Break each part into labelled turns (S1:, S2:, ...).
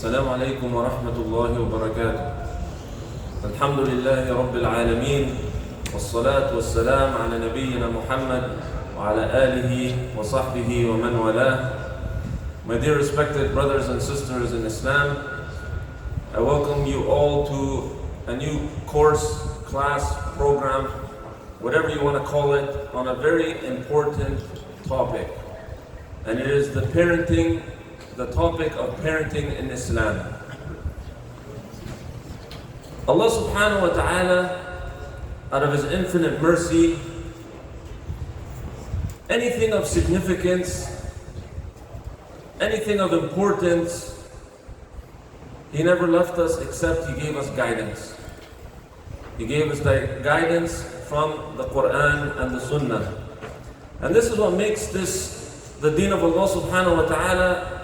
S1: السلام عليكم ورحمة الله وبركاته. الحمد لله رب العالمين والصلاة والسلام على نبينا محمد وعلى آله وصحبه ومن والاه. My dear respected brothers and sisters in Islam, I welcome you all to a new course, class, program, whatever you want to call it, on a very important topic. And it is the topic of parenting in Islam. Allah subhanahu wa ta'ala, out of His infinite mercy, anything of significance, anything of importance, He never left us except He gave us guidance. He gave us the guidance from the Quran and the Sunnah. And this is what makes the deen of Allah subhanahu wa ta'ala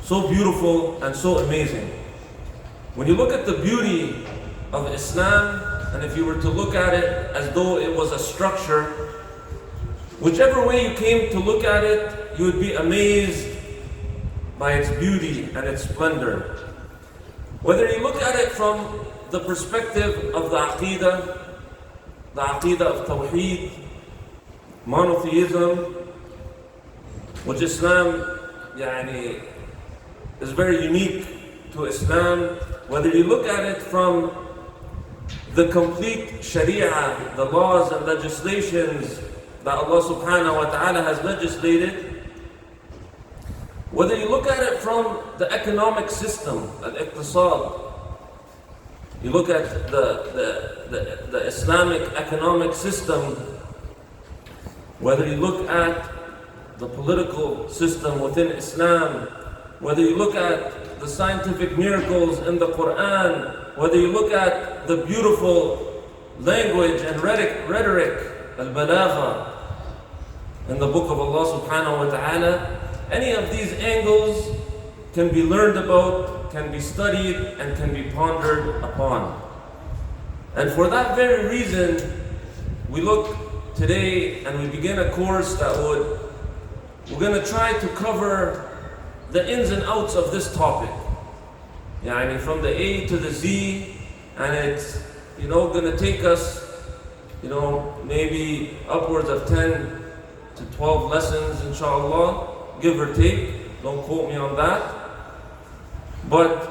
S1: so beautiful and so amazing. When you look at the beauty of Islam, and if you were to look at it as though it was a structure, whichever way you came to look at it, you would be amazed by its beauty and its splendor. Whether you look at it from the perspective of the Aqidah of Tawheed, monotheism, which Islam is very unique to Islam. Whether you look at it from the complete Sharia, the laws and legislations that Allah subhanahu wa ta'ala has legislated, whether you look at it from the economic system, al-iqtisad, you look at the Islamic economic system, whether you look at the political system within Islam, whether you look at the scientific miracles in the Quran, whether you look at the beautiful language and rhetoric, al-balagha, in the book of Allah subhanahu wa ta'ala, any of these angles can be learned about, can be studied, and can be pondered upon. And for that very reason, we look today and we begin a course we're going to try to cover the ins and outs of this topic. From the A to the Z, and it's going to take us maybe upwards of 10 to 12 lessons, inshallah, give or take. Don't quote me on that. But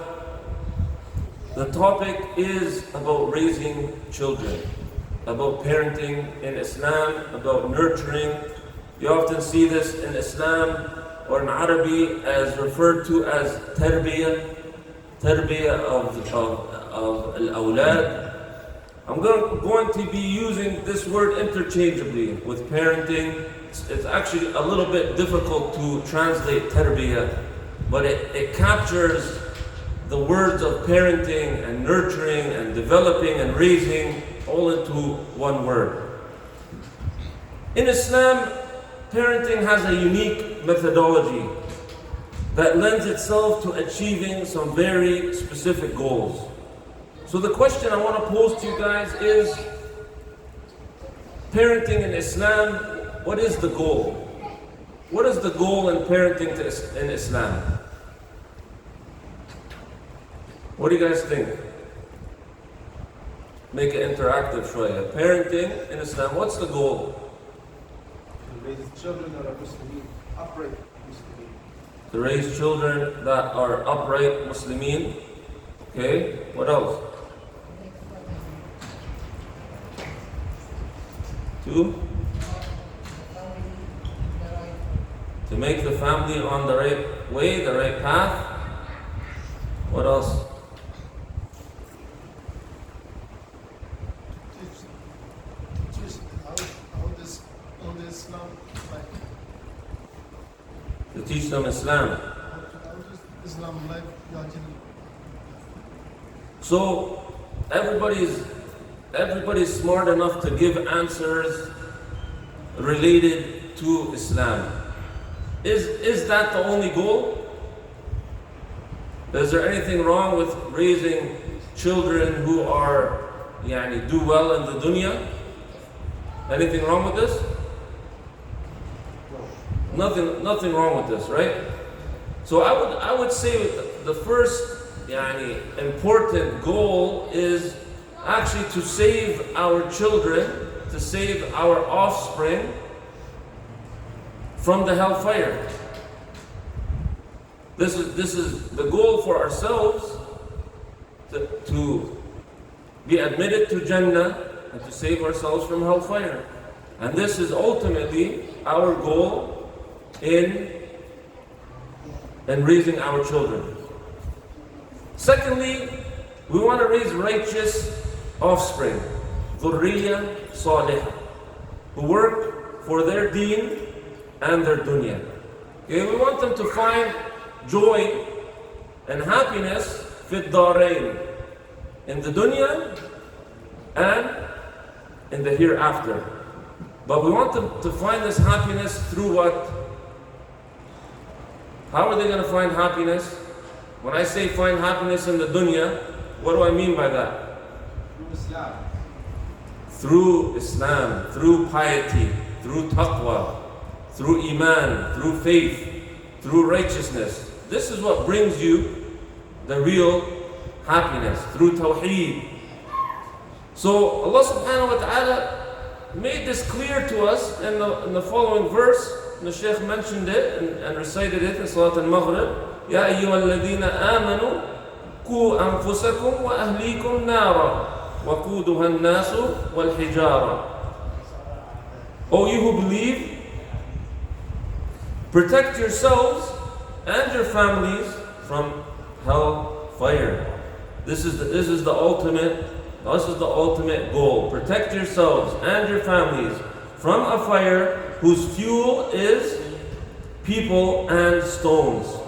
S1: the topic is about raising children, about parenting in Islam, about nurturing. You often see this in Islam or in Arabic as referred to as tarbiyah of al-awlad. I'm going to be using this word interchangeably with parenting. It's actually a little bit difficult to translate tarbiyah, but it captures the words of parenting and nurturing and developing and raising all into one word. In Islam, parenting has a unique methodology that lends itself to achieving some very specific goals. So the question I want to pose to you guys is, parenting in Islam, what is the goal? What is the goal in parenting in Islam? What do you guys think? Make it interactive, shwaya. Parenting in Islam, what's the goal?
S2: To raise children that are Muslimin, upright Muslimin.
S1: To raise children that are upright Muslimin. Okay, what else? To make the family on the right way, the right path. What else? To teach them Islam. So everybody's smart enough to give answers related to Islam. Is that the only goal? Is there anything wrong with raising children who are do well in the dunya? Anything wrong with this? Nothing wrong with this, right? So I would say the first important goal is actually to save our children, to save our offspring from the hellfire. This is the goal for ourselves, to be admitted to Jannah and to save ourselves from hellfire. And this is ultimately our goal in raising our children. Secondly, we want to raise righteous offspring, dhurriya salihah, who work for their deen and their dunya. Okay, we want them to find joy and happiness fit darain, in the dunya and in the hereafter. But we want them to find this happiness through what? How are they going to find happiness? When I say find happiness in the dunya, what do I mean by that? Through Islam, through piety, through taqwa, through iman, through faith, through righteousness. This is what brings you the real happiness, through tawheed. So Allah subhanahu wa ta'ala made this clear to us in the following verse. The Shaykh mentioned it and recited it in Salat al-Maghrib. يا أيها الذين آمنوا قوا أنفسكم وأهليكم نارا وقودها الناس والحجارة. O you who believe, protect yourselves and your families from hellfire. This is the ultimate goal. Protect yourselves and your families from a fire whose fuel is people and stones.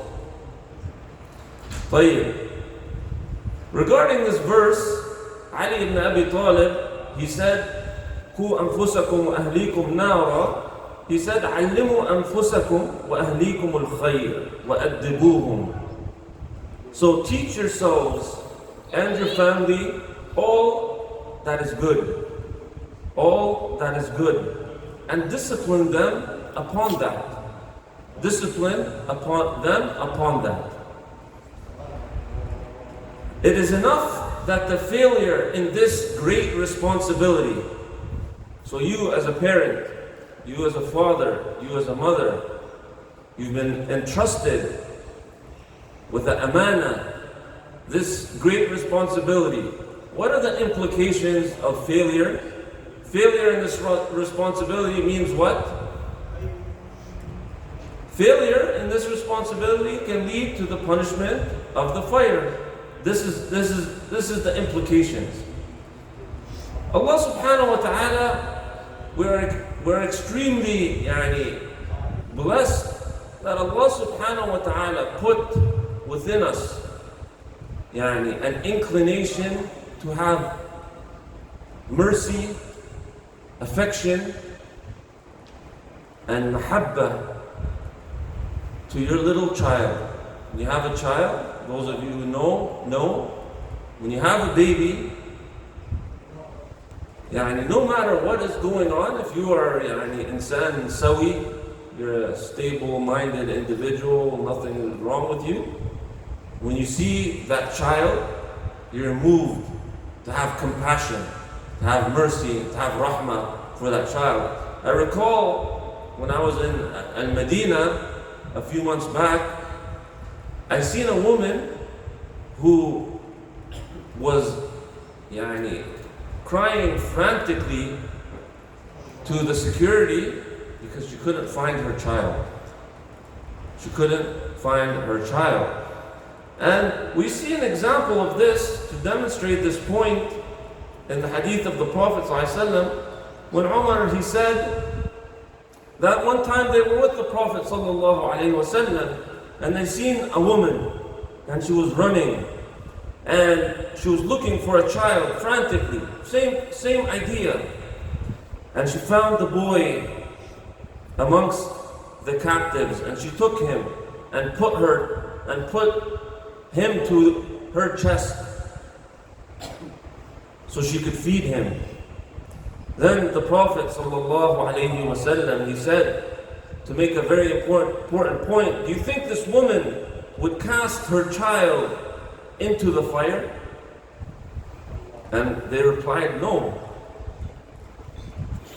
S1: طيب. Regarding this verse, Ali ibn Abi Talib, he said, "Ku anfusakum wa ahlikum nara." He said, "Allimu anfusakum wa ahlikum al-khayr wa addibuhum." So teach yourselves and your family all that is good. All that is good. And discipline them upon that. Discipline upon them upon that. It is enough that the failure in this great responsibility, so you as a parent, you as a father, you as a mother, you've been entrusted with the amana, this great responsibility. What are the implications of failure? Failure in this responsibility means what? Failure in this responsibility can lead to the punishment of the fire. This is the implications. Allah subhanahu wa ta'ala, we're extremely blessed that Allah subhanahu wa ta'ala put within us an inclination to have mercy, affection, and mahabbah to your little child. When you have a child, those of you who know, when you have a baby, no matter what is going on, if you are insan sawi, you're a stable-minded individual, nothing is wrong with you, when you see that child, you're moved to have compassion, to have mercy, to have rahmah for that child. I recall when I was in Al-Madinah a few months back, I seen a woman who was crying frantically to the security because she couldn't find her child. She couldn't find her child. And we see an example of this to demonstrate this point in the hadith of the Prophet ﷺ, when Umar, he said that one time they were with the Prophet ﷺ, and they seen a woman, and she was running, and she was looking for a child frantically. Same idea. And she found the boy amongst the captives, and she took him and put him to her chest so she could feed him. Then the Prophet ﷺ, he said, to make a very important point, do you think this woman would cast her child into the fire? And they replied, no.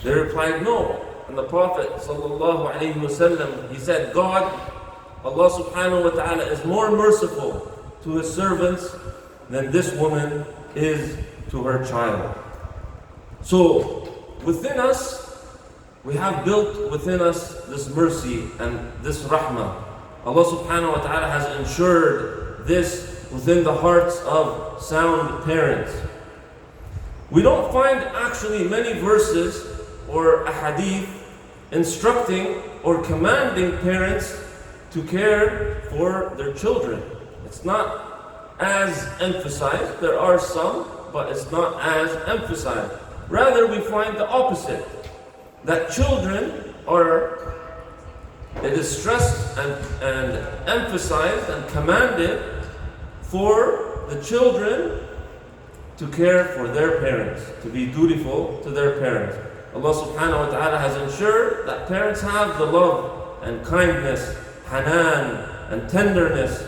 S1: They replied, no. And the Prophet ﷺ, he said, God, Allah subhanahu wa ta'ala is more merciful to His servants than this woman is to her child. So, within us, we have built within us this mercy and this rahmah. Allah subhanahu wa ta'ala has ensured this within the hearts of sound parents. We don't find actually many verses or a hadith instructing or commanding parents to care for their children. It's not as emphasized. There are some, but it's not as emphasized. Rather, we find the opposite. That children are, it is stressed and emphasized and commanded for the children to care for their parents, to be dutiful to their parents. Allah subhanahu wa ta'ala has ensured that parents have the love and kindness, hanan and tenderness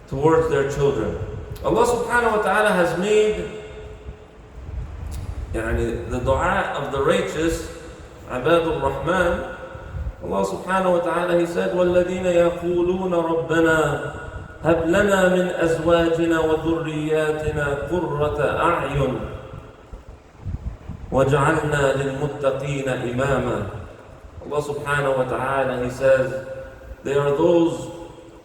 S1: towards their children. Allah subhanahu wa ta'ala has made the dua of the righteous, Ibadul Rahman. Allah subhanahu wa ta'ala, He said, وَالَّذِينَ يَقُولُونَ رَبَّنَا هَبْ لَنَا مِنْ أَزْوَاجِنَا وَذُرِّيَّاتِنَا قُرَّةَ أَعْيُنٍ وَجَعَلْنَا لِلْمُتَّقِينَ إِمَامًا. Allah subhanahu wa ta'ala, He says, they are those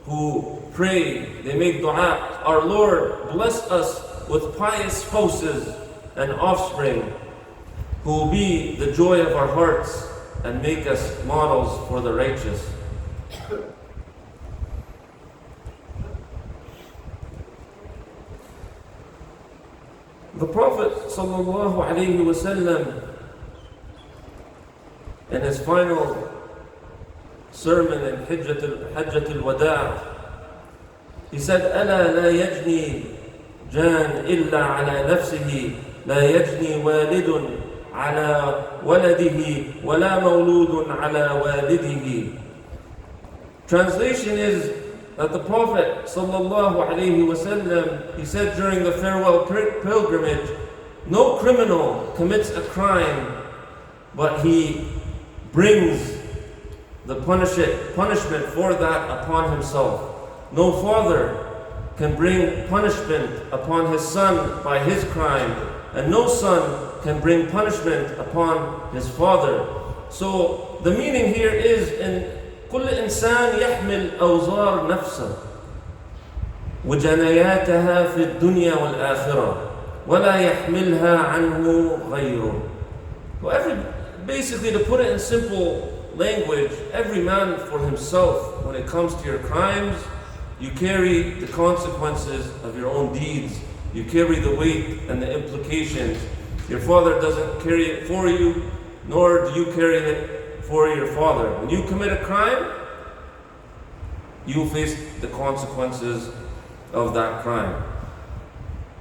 S1: who pray, they make dua, our Lord, bless us with pious spouses and offspring who will be the joy of our hearts and make us models for the righteous. The Prophet ﷺ, in his final sermon in Hajjat al-Wada', he said, أَلَا لَا يَجْنِي جَانٍ إِلَّا عَلَى نَفْسِهِ لَا يَجْنِي وَالِدٌ عَلَى وَلَدِهِ وَلَا مَوْلُودٌ عَلَى وَالِدِهِ. Translation is that the Prophet ﷺ, he said during the farewell pilgrimage, no criminal commits a crime, but he brings the punishment for that upon himself. No father can bring punishment upon his son by his crime, and no son can bring punishment upon his father. So the meaning here is in كل إنسان يحمل أوزار نفسه وجناياتها في الدنيا والآخرة ولا يحملها عنه غيره. Basically, to put it in simple language, every man for himself. When it comes to your crimes, you carry the consequences of your own deeds. You carry the weight and the implications. Your father doesn't carry it for you, nor do you carry it for your father. When you commit a crime, you face the consequences of that crime.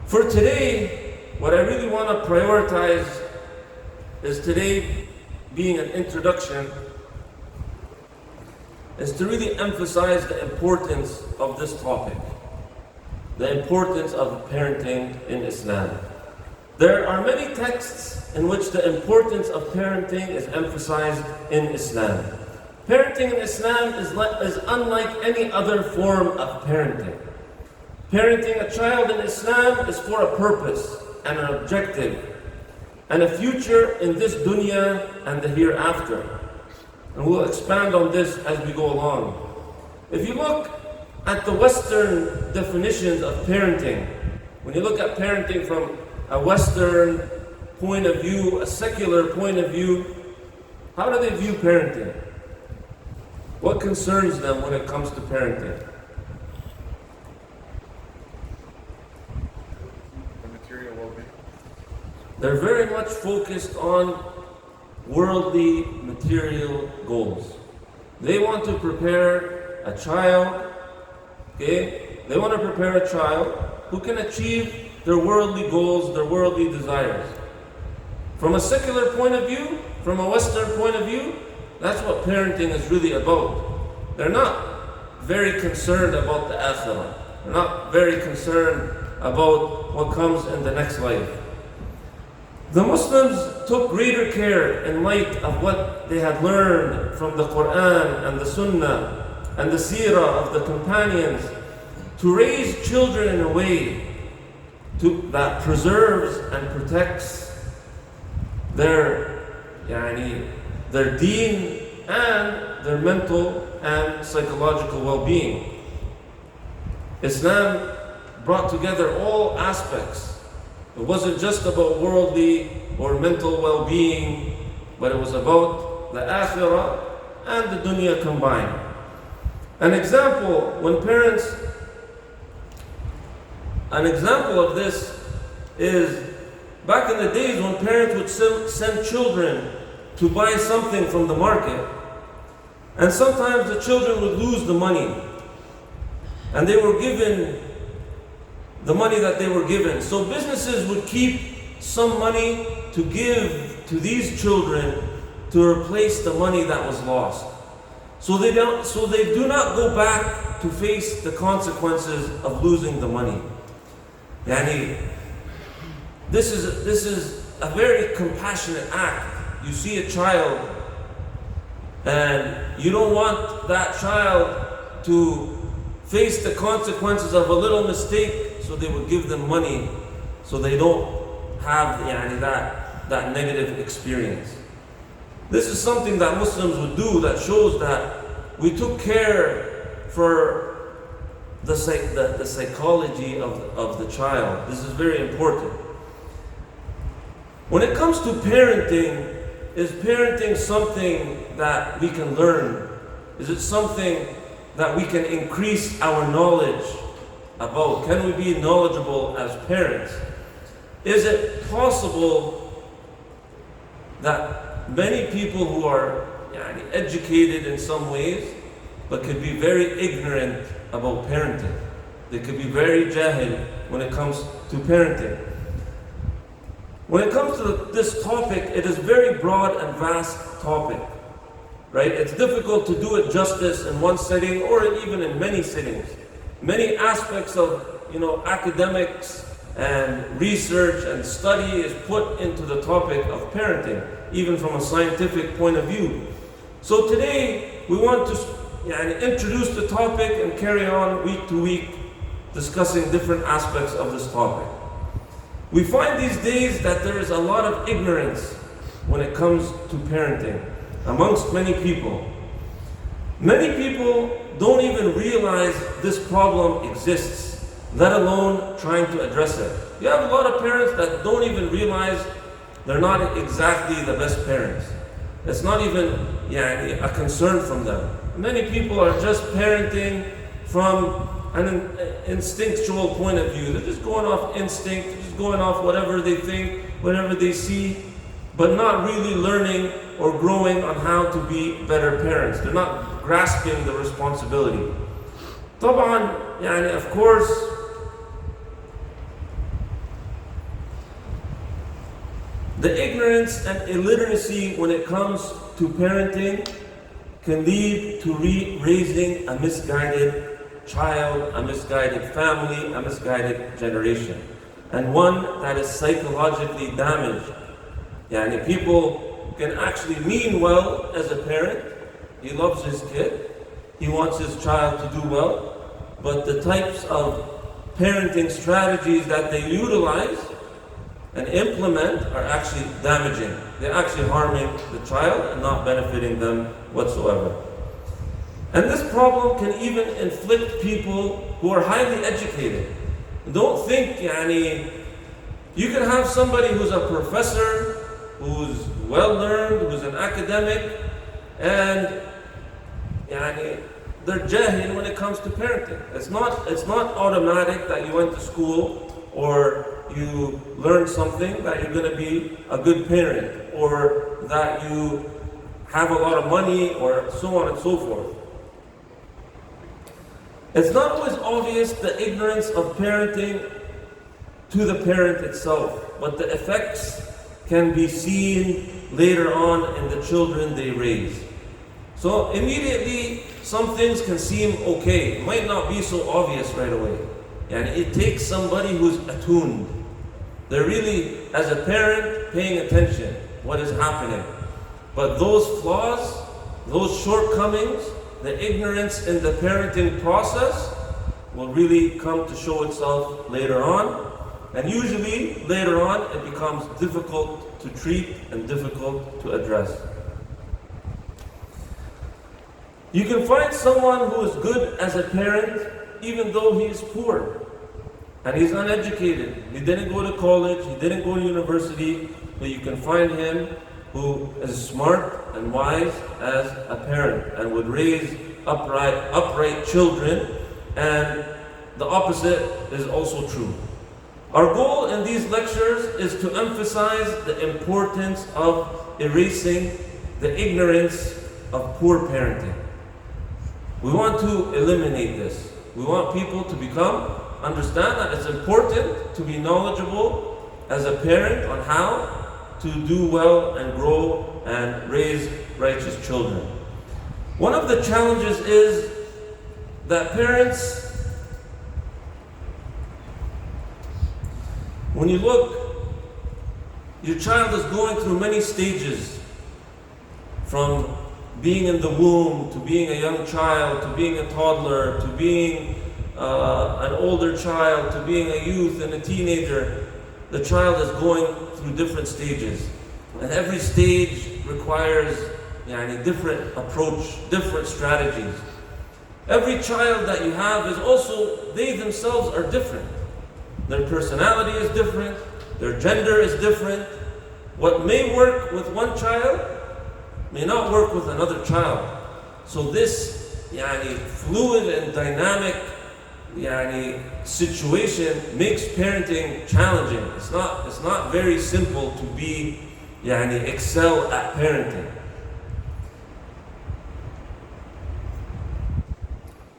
S1: For today, what I really want to prioritize is today being an introduction, is to really emphasize the importance of this topic, the importance of parenting in Islam. There are many texts in which the importance of parenting is emphasized in Islam. Parenting in Islam is unlike any other form of parenting. Parenting a child in Islam is for a purpose and an objective and a future in this dunya and the hereafter. And we'll expand on this as we go along. If you look at the Western definitions of parenting, when you look at parenting from a Western point of view, a secular point of view, how do they view parenting? What concerns them when it comes to parenting?
S2: The material well-being.
S1: They're very much focused on worldly material goals. They want to prepare a child, okay? They want to prepare a child who can achieve their worldly goals, their worldly desires. From a secular point of view, from a Western point of view, that's what parenting is really about. They're not very concerned about the akhirah. They're not very concerned about what comes in the next life. The Muslims took greater care in light of what they had learned from the Quran and the Sunnah and the Seerah of the companions to raise children in a way that preserves and protects their deen and their mental and psychological well-being. Islam brought together all aspects. It wasn't just about worldly or mental well-being, but it was about the akhirah and the dunya combined. An example of this is back in the days when parents would send children to buy something from the market, and sometimes the children would lose the money, and they were given the money that they were given. So businesses would keep some money to give to these children to replace the money that was lost. So they do not go back to face the consequences of losing the money. This is a very compassionate act. You see a child and you don't want that child to face the consequences of a little mistake, so they would give them money so they don't have that negative experience. This is something that Muslims would do that shows that we took care for the psychology of the child. This is very important. When it comes to parenting, is parenting something that we can learn? Is it something that we can increase our knowledge about? Can we be knowledgeable as parents? Is it possible that many people who are educated in some ways, but could be very ignorant about parenting? They could be very jahil when it comes to parenting. When it comes to this topic, it is a very broad and vast topic, right? It's difficult to do it justice in one setting or even in many settings. Many aspects of academics and research and study is put into the topic of parenting, even from a scientific point of view. So today we want to introduce the topic and carry on week to week discussing different aspects of this topic. We find these days that there is a lot of ignorance when it comes to parenting amongst many people. Many people don't even realize this problem exists, let alone trying to address it. You have a lot of parents that don't even realize they're not exactly the best parents. It's not even a concern from them. Many people are just parenting from an instinctual point of view. They're just going off instinct, just going off whatever they think, whatever they see, but not really learning or growing on how to be better parents. They're not grasping the responsibility. Of course, the ignorance and illiteracy when it comes to parenting can lead to raising a misguided child, a misguided family, a misguided generation, and one that is psychologically damaged. People can actually mean well as a parent. He loves his kid, he wants his child to do well, but the types of parenting strategies that they utilize and implement are actually damaging. They're actually harming the child and not benefiting them whatsoever. And this problem can even inflict people who are highly educated. Don't think, you can have somebody who's a professor, who's well learned, who's an academic, and they're jahil when it comes to parenting. It's not automatic that you went to school or you learned something that you're going to be a good parent, or that you have a lot of money, or so on and so forth. It's not always obvious the ignorance of parenting to the parent itself, but the effects can be seen later on in the children they raise. So immediately some things can seem okay. It might not be so obvious right away. And it takes somebody who's attuned. They're really, as a parent, paying attention what is happening. But those flaws, those shortcomings, the ignorance in the parenting process will really come to show itself later on. And usually, later on, it becomes difficult to treat and difficult to address. You can find someone who is good as a parent even though he is poor and he's uneducated. He didn't go to college, he didn't go to university, but you can find him who is smart and wise as a parent and would raise upright children, and the opposite is also true. Our goal in these lectures is to emphasize the importance of erasing the ignorance of poor parenting. We want to eliminate this. We want people to understand that it's important to be knowledgeable as a parent on how to do well and grow and raise righteous children. One of the challenges is that parents, when you look, your child is going through many stages, from being in the womb, to being a young child, to being a toddler, to being an older child, to being a youth and a teenager. The child is going through different stages. And every stage requires different approach, different strategies. Every child that you have is also, they themselves are different. Their personality is different, their gender is different. What may work with one child may not work with another child. So this fluid and dynamic situation makes parenting challenging. It's not very simple to be excel at parenting.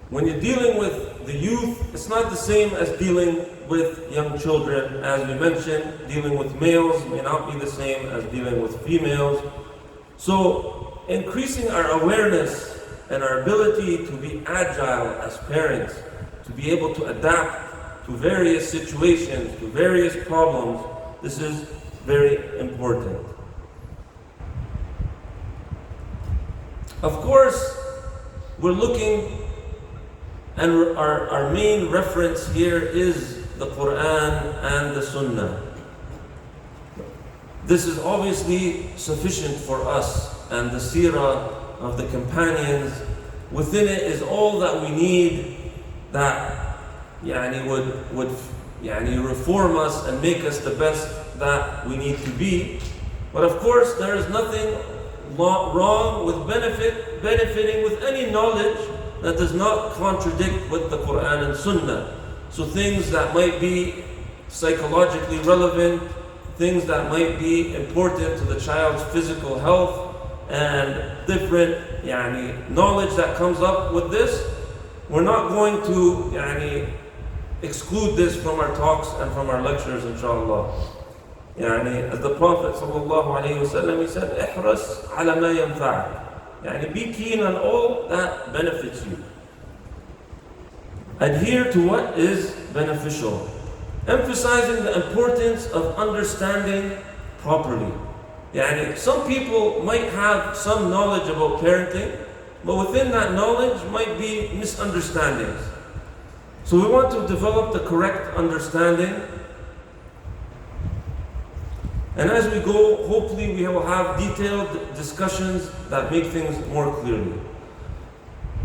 S1: When you're dealing with the youth, it's not the same as dealing with young children. As we mentioned, dealing with males may not be the same as dealing with females. So, increasing our awareness and our ability to be agile as parents, to be able to adapt to various situations, to various problems, this is very important. Of course, we're looking, and our main reference here is the Quran and the Sunnah. This is obviously sufficient for us, and the seerah of the companions. Within it is all that we need that would reform us and make us the best that we need to be. But of course, there is nothing wrong with benefiting with any knowledge that does not contradict with the Quran and Sunnah. So things that might be psychologically relevant, things that might be important to the child's physical health, and different knowledge that comes up with this, we're not going to exclude this from our talks and from our lectures, inshallah. As the Prophet ﷺ, he said, "Ihras ala ma yanfa'ak." Be keen on all that benefits you. Adhere to what is beneficial, emphasizing the importance of understanding properly. Some people might have some knowledge about parenting, but within that knowledge might be misunderstandings. So we want to develop the correct understanding. And as we go, hopefully we will have detailed discussions that make things more clearly.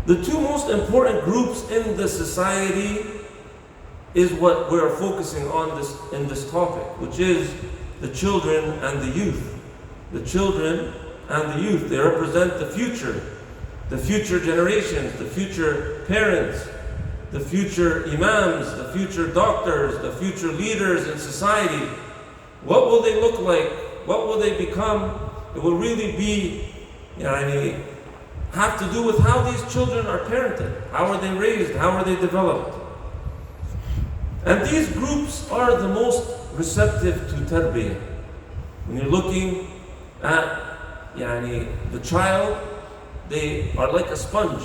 S1: The two most important groups in the society is what we're focusing on in this topic, which is the children and the youth. The children and the youth, they represent the future generations, the future parents, the future imams, the future doctors, the future leaders in society. What will they look like? What will they become? It will really be, have to do with how these children are parented. How are they raised? How are they developed? And these groups are the most receptive to tarbiyah. When you're looking at the child, they are like a sponge.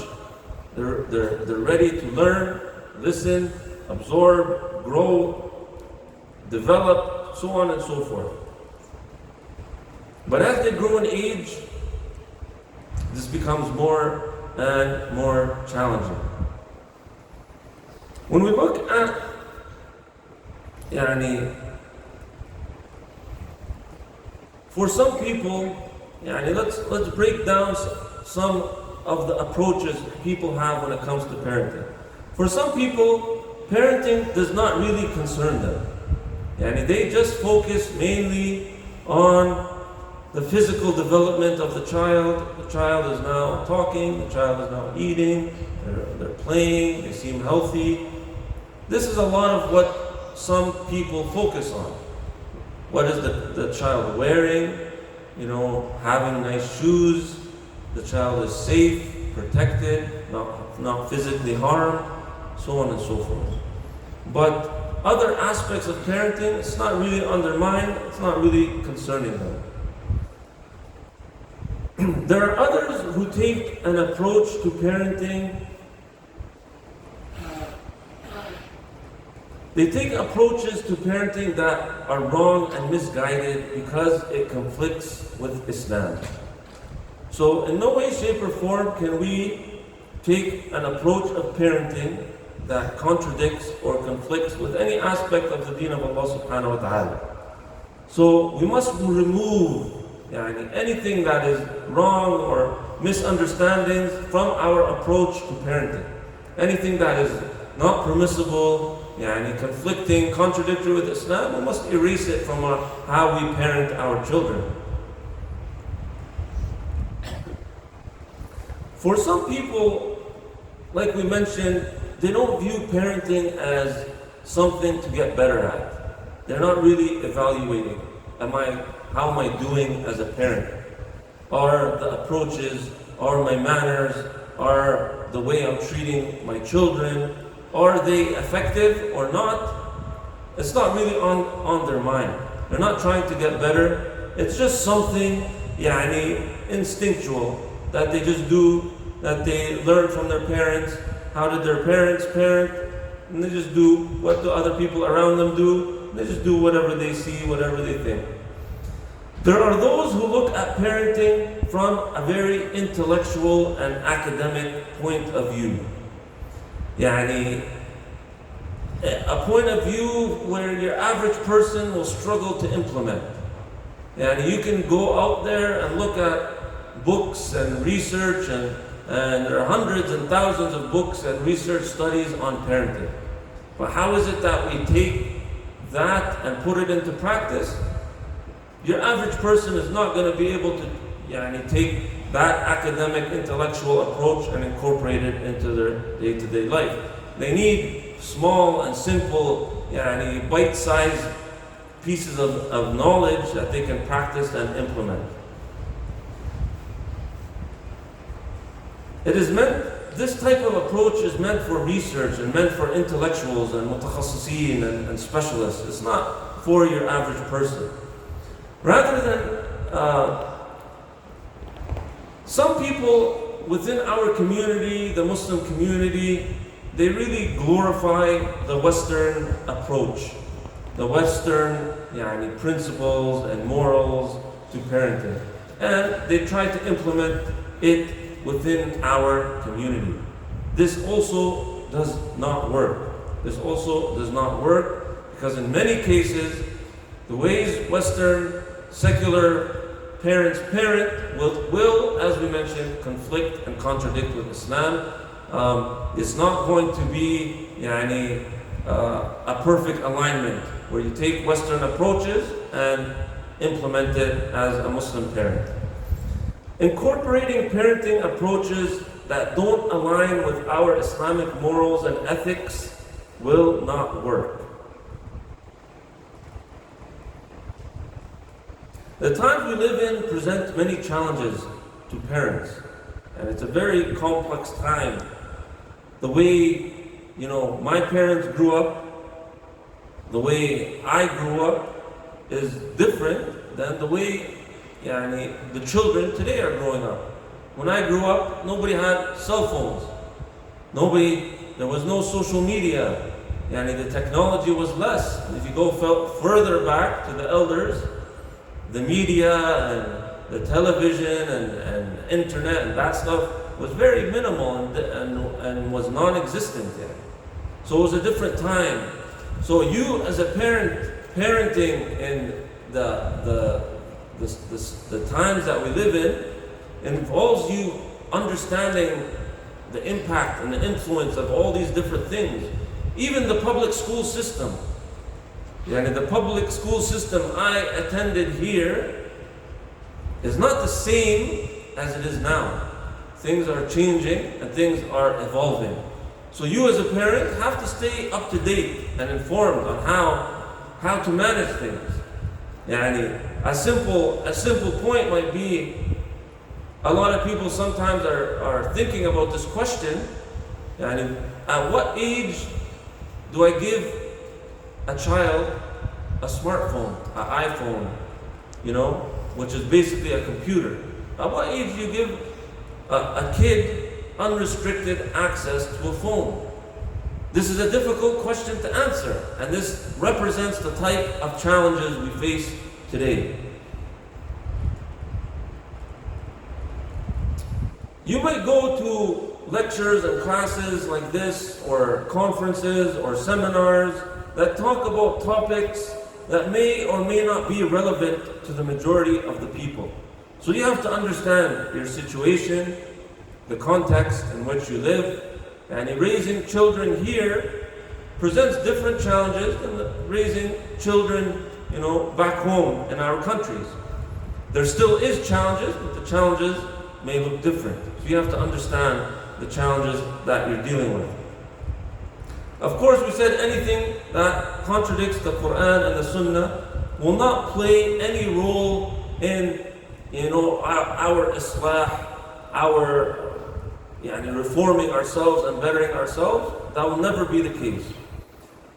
S1: They're ready to learn, listen, absorb, grow, develop, so on and so forth. But as they grow in age, this becomes more and more challenging. When we look at for some people, let's break down some of the approaches people have when it comes to parenting. For some people, parenting does not really concern them. They just focus mainly on the physical development of the child. The child is now talking, the child is now eating, they're playing, they seem healthy. This is a lot of what some people focus on. What is the child wearing? Having nice shoes. The child is safe, protected, not physically harmed, so on and so forth. But other aspects of parenting, it's not really on their mind, it's not really concerning them. There are others who take an approach to parenting. They take approaches to parenting that are wrong and misguided because it conflicts with Islam. So in no way, shape or form can we take an approach of parenting that contradicts or conflicts with any aspect of the deen of Allah subhanahu wa ta'ala. So we must remove anything that is wrong or misunderstandings from our approach to parenting. Anything that is not permissible, conflicting, contradictory with Islam, we must erase it from how we parent our children. For some people, like we mentioned, they don't view parenting as something to get better at. They're not really evaluating, how am I doing as a parent? Are the approaches, are my manners, are the way I'm treating my children, are they effective or not? It's not really on their mind. They're not trying to get better. It's just something instinctual that they just do, that they learn from their parents. How did their parents parent? And they just do what the other people around them do. They just do whatever they see, whatever they think. There are those who look at parenting from a very intellectual and academic point of view. A point of view where your average person will struggle to implement. You can go out there and look at books and research, and there are hundreds and thousands of books and research studies on parenting. But how is it that we take that and put it into practice? Your average person is not going to be able to take that academic, intellectual approach and incorporate it into their day-to-day life. They need small and simple, bite-sized pieces of knowledge that they can practice and implement. This type of approach is meant for research and meant for intellectuals and mutakhassiseen and specialists. It's not for your average person. Rather than some people within our community, the Muslim community, they really glorify the Western approach, the Western principles and morals to parenting. And they try to implement it within our community. This also does not work. This also does not work because in many cases, the ways Western secular parents parent will, as we mentioned, conflict and contradict with Islam. It's not going to be a perfect alignment where you take Western approaches and implement it as a Muslim parent. Incorporating parenting approaches that don't align with our Islamic morals and ethics will not work. The times we live in present many challenges to parents, and it's a very complex time. The way, my parents grew up, the way I grew up is different than the way the children today are growing up. When I grew up, nobody had cell phones. There was no social media. The technology was less. If you go further back to the elders, the media and the television and internet and that stuff was very minimal and was non-existent yet. So it was a different time. So you as a parent, parenting in the times that we live in involves you understanding the impact and the influence of all these different things. Even the public school system. The public school system I attended here is not the same as it is now. Things are changing and things are evolving. So you as a parent have to stay up to date and informed on how to manage things. A simple point might be, a lot of people sometimes are thinking about this question, at what age do I give a child a smartphone, an iPhone, which is basically a computer? At what age do you give a kid unrestricted access to a phone? This is a difficult question to answer, and this represents the type of challenges we face today. You might go to lectures and classes like this, or conferences or seminars that talk about topics that may or may not be relevant to the majority of the people. So you have to understand your situation, the context in which you live, and raising children here presents different challenges than raising children, back home in our countries. There still is challenges, but the challenges may look different. So you have to understand the challenges that you're dealing with. Of course, we said anything that contradicts the Quran and the Sunnah will not play any role in, our islah, our reforming ourselves and bettering ourselves. That will never be the case.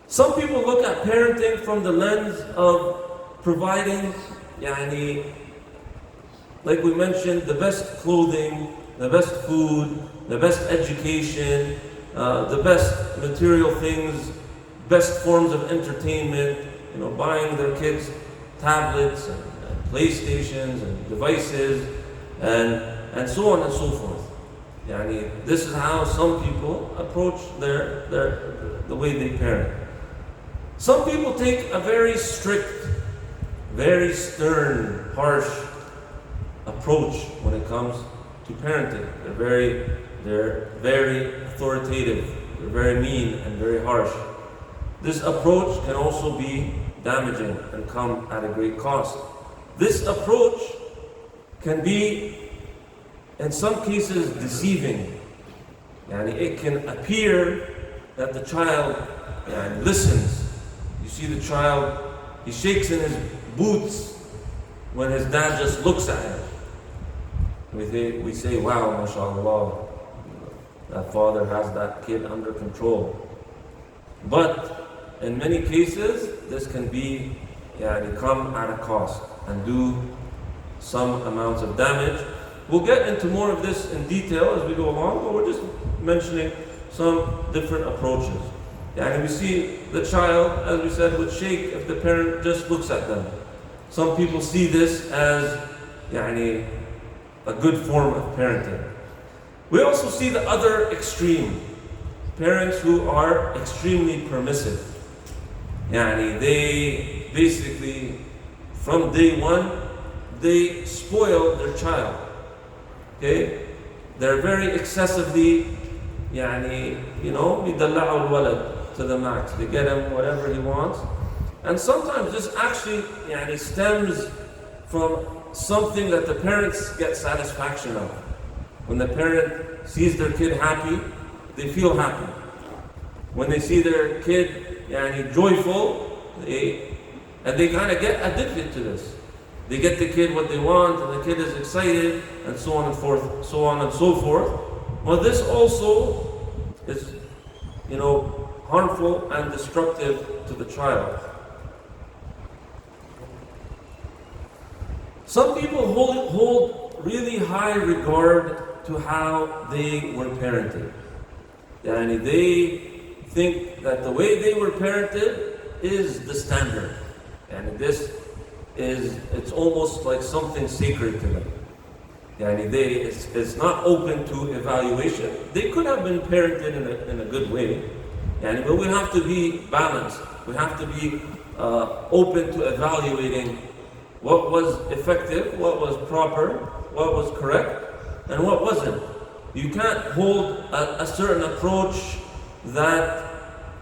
S1: Some people look at parenting from the lens of providing, like we mentioned, the best clothing, the best food, the best education, the best material things, best forms of entertainment, buying their kids tablets and PlayStations and devices and so on and so forth. This is how some people approach the way they parent. Some people take a very strict, very stern, harsh approach when it comes to parenting. They're very authoritative. They're very mean and very harsh. This approach can also be damaging and come at a great cost. This approach can be, in some cases, deceiving. It can appear that the child listens. You see the child, he shakes in his boots when his dad just looks at him. We say, wow, mashallah, that father has that kid under control. But in many cases, this can be, come at a cost and do some amounts of damage. We'll get into more of this in detail as we go along, but we're just mentioning some different approaches. And we see the child, as we said, would shake if the parent just looks at them. Some people see this as a good form of parenting. We also see the other extreme, parents who are extremely permissive. They basically, from day one, they spoil their child. Okay? They're very excessively, بيدلعوا الولد to the max. They get him whatever he wants. And sometimes this actually stems from something that the parents get satisfaction of. When the parent sees their kid happy, they feel happy. When they see their kid joyful, they kind of get addicted to this. They get the kid what they want, and the kid is excited, and so on and so forth. Well, this also is, harmful and destructive to the child. Some people hold really high regard to how they were parented. Yani they think that the way they were parented is the standard. And it's almost like something sacred to them. Yani it's not open to evaluation. They could have been parented in a good way. Yani, but we have to be balanced. We have to be open to evaluating what was effective, what was proper, what was correct, and what wasn't. You can't hold a certain approach that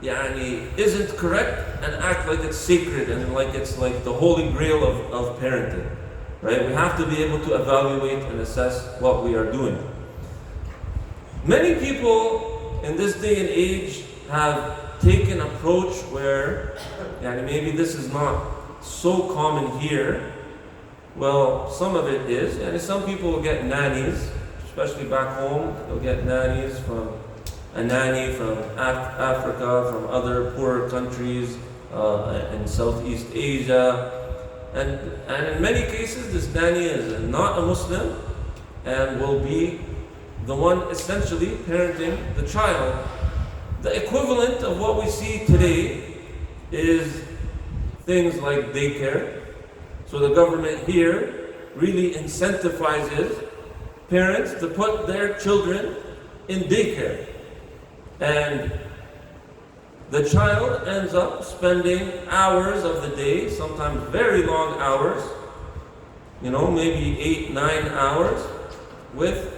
S1: isn't correct and act like it's sacred and like it's like the holy grail of parenting. Right? We have to be able to evaluate and assess what we are doing. Many people in this day and age have taken an approach where, maybe this is not so common here. Well, some of it is, and some people will get nannies, especially back home. They'll get nannies from a nanny from Africa, from other poorer countries in Southeast Asia. And in many cases, this nanny is not a Muslim and will be the one essentially parenting the child. The equivalent of what we see today is things like daycare. So the government here really incentivizes parents to put their children in daycare. And the child ends up spending hours of the day, sometimes very long hours, maybe 8-9 hours, with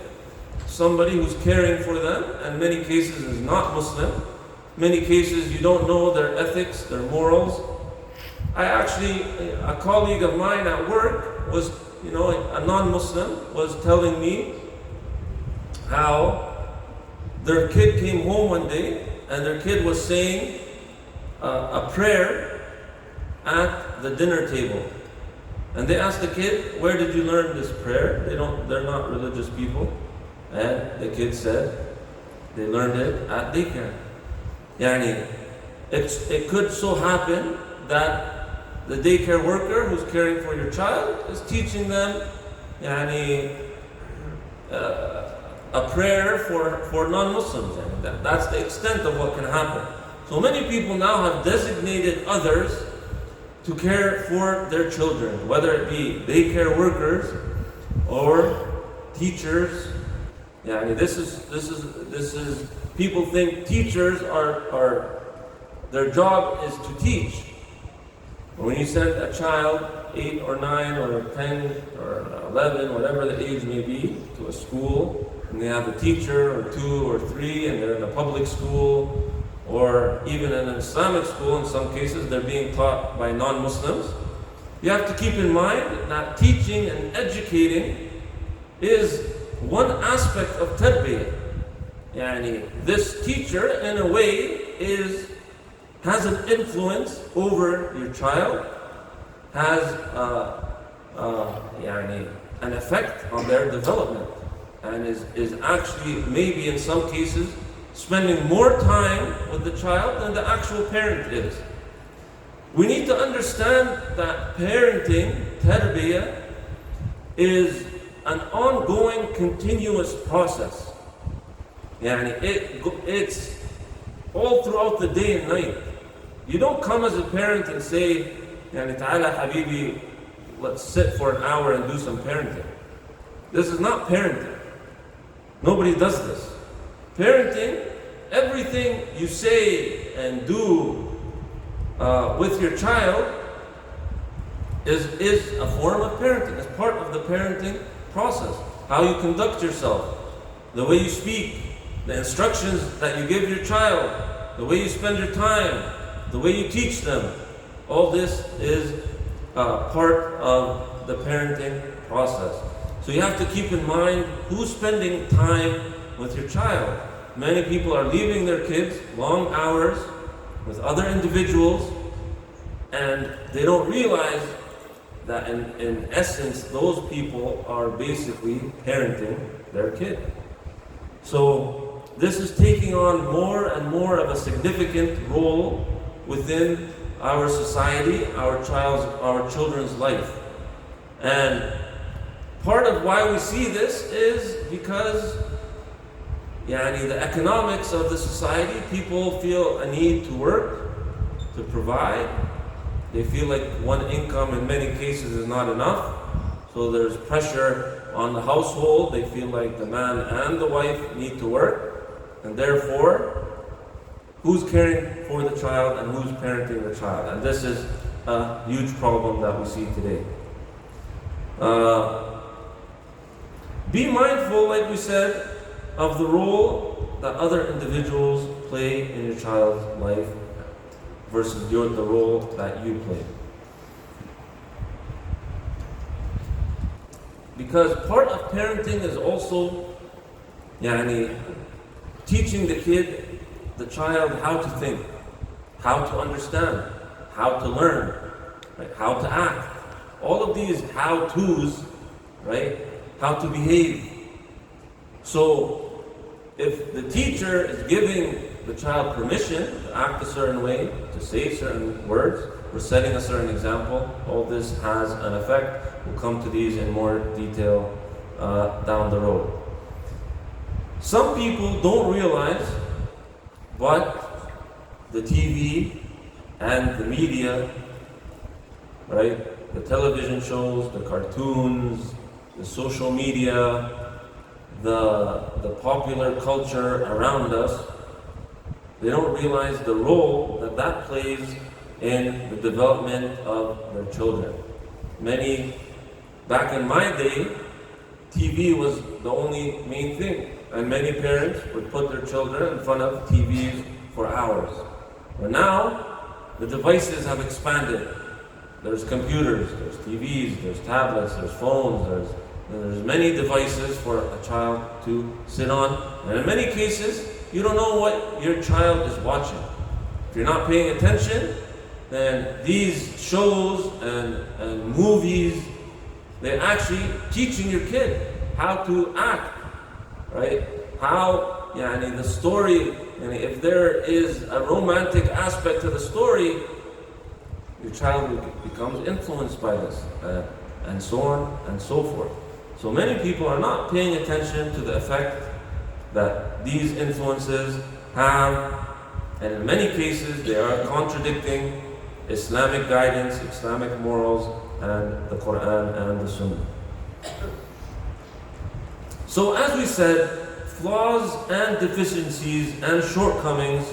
S1: somebody who's caring for them, and in many cases is not Muslim. Many cases you don't know their ethics, their morals. A colleague of mine at work was, a non-Muslim, was telling me how their kid came home one day and their kid was saying a prayer at the dinner table. And they asked the kid, "Where did you learn this prayer?" They're not religious people. And the kid said, they learned it at daycare. It could so happen that the daycare worker who's caring for your child is teaching them a prayer for non-Muslims. That's the extent of what can happen. So many people now have designated others to care for their children, whether it be daycare workers or teachers. This is people think teachers are their job is to teach. When you send a child 8 or 9 or 10 or 11, whatever the age may be, to a school, and they have a teacher or 2 or 3, and they're in a public school, or even in an Islamic school, in some cases they're being taught by non-Muslims. You have to keep in mind that teaching and educating is one aspect of tarbiyah. This teacher, in a way, has an influence over your child, has an effect on their development, and is actually, maybe in some cases, spending more time with the child than the actual parent is. We need to understand that parenting, tarbiyah, is an ongoing, continuous process. It's all throughout the day and night. You don't come as a parent and say, Ta'ala Habibi, let's sit for an hour and do some parenting. This is not parenting. Nobody does this. Parenting, everything you say and do with your child is a form of parenting. It's part of the parenting process. How you conduct yourself, the way you speak, the instructions that you give your child, the way you spend your time, the way you teach them. All this is part of the parenting process. So you have to keep in mind who's spending time with your child. Many people are leaving their kids long hours with other individuals, and they don't realize that in essence those people are basically parenting their kid. So this is taking on more and more of a significant role within our society, our children's life. And part of why we see this is because the economics of the society, people feel a need to work, to provide. They feel like one income in many cases is not enough. So there's pressure on the household. They feel like the man and the wife need to work. And therefore, who's caring for the child and who's parenting the child? And this is a huge problem that we see today. Be mindful, like we said, of the role that other individuals play in your child's life versus the role that you play. Because part of parenting is also teaching the child how to think, how to understand, how to learn, right? How to act. All of these how-tos, right? How to behave. So if the teacher is giving the child permission to act a certain way, to say certain words, or setting a certain example, all this has an effect. We'll come to these in more detail down the road. Some people don't realize what the TV and the media, right? The television shows, the cartoons, the social media, the popular culture around us, they don't realize the role that plays in the development of their children. Back in my day, TV was the only main thing, and many parents would put their children in front of TVs for hours. But now, the devices have expanded. There's computers, there's TVs, there's tablets, there's phones, there's many devices for a child to sit on. And in many cases, you don't know what your child is watching. If you're not paying attention, then these shows and movies, they're actually teaching your kid how to act, right? How, the story, if there is a romantic aspect to the story, your child becomes influenced by this, and so on and so forth. So many people are not paying attention to the effect that these influences have, and in many cases they are contradicting Islamic guidance, Islamic morals, and the Quran and the Sunnah. So as we said, flaws and deficiencies and shortcomings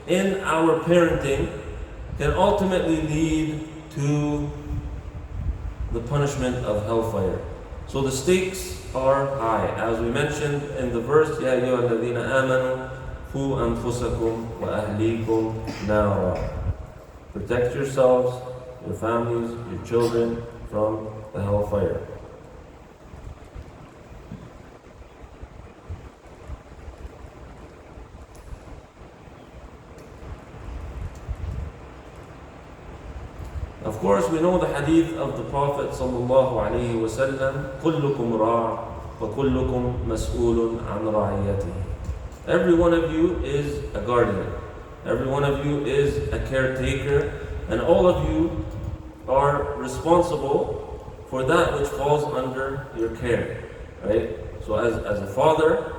S1: in our parenting can ultimately lead to the punishment of hellfire. So the stakes are high. As we mentioned in the verse, يَا أَيُّهَا الَّذِينَ آمَنُوا قُوا أَنفُسَكُمْ وَأَهْلِيكُمْ نَارًا. Protect yourselves, your families, your children from the hellfire. Of course, we know the hadith of the Prophet sallallahu alaihi wasallam, كُلُّكُمْ رَاعٍ وَكُلُّكُمْ مَسْئُولٌ عَنْ رَعِيَّتِهِ. Every one of you is a guardian. Every one of you is a caretaker, and all of you are responsible for that which falls under your care, right? So as a father,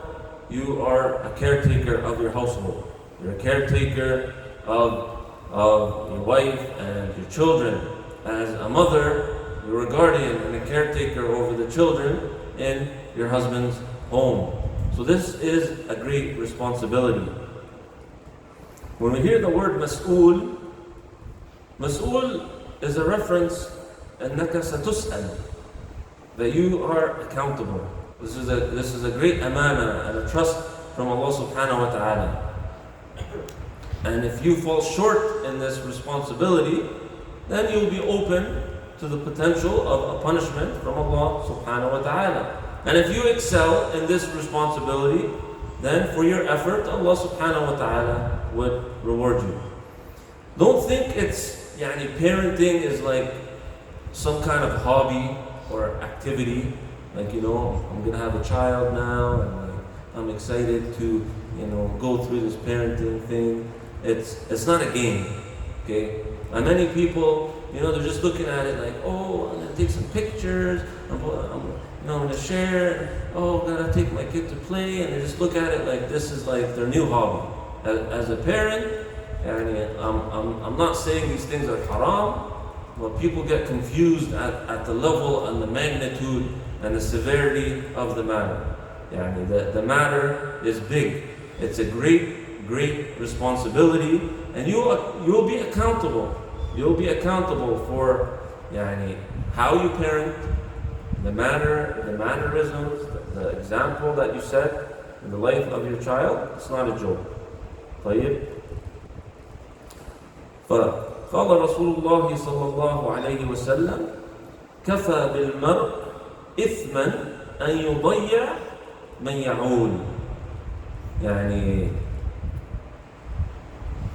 S1: you are a caretaker of your household. You're a caretaker of your wife and your children. As a mother, you're a guardian and a caretaker over the children in your husband's home. So this is a great responsibility. When we hear the word mas'ul is a reference أنك ستسأل, that you are accountable. This is a great amana and a trust from Allah subhanahu wa ta'ala. And if you fall short in this responsibility, then you'll be open to the potential of a punishment from Allah subhanahu wa ta'ala. And if you excel in this responsibility, then for your effort, Allah subhanahu wa ta'ala would reward you. Don't think parenting is like some kind of hobby or activity. Like, I'm going to have a child now, and I'm excited to, go through this parenting thing. It's not a game, okay? And many people, they're just looking at it like, oh, I'm going to take some pictures, I'm going to share, oh, I'm going to take my kid to play, and they just look at it like this is like their new hobby. As a parent, I'm not saying these things are haram, but people get confused at the level and the magnitude and the severity of the matter. The matter is big. It's a great responsibility, and you'll be accountable. You'll be accountable for how you parent, the mannerisms, the example that you set in the life of your child. It's not a joke. طيب. فقال رسول الله صلى الله عليه وسلم كفى بالمرء إثما أن يضيع من يعول.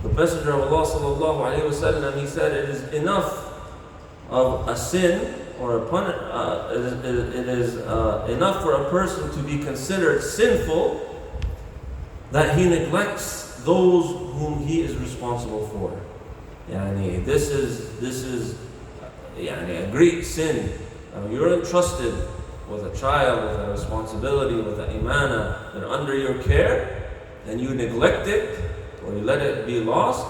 S1: The Messenger of Allah صلى الله عليه وسلم, he said it is enough of a sin or it is enough for a person to be considered sinful that he neglects those whom he is responsible for. This is a great sin. You're entrusted with a child, with a responsibility, with an imana, and under your care, and you neglect it or you let it be lost.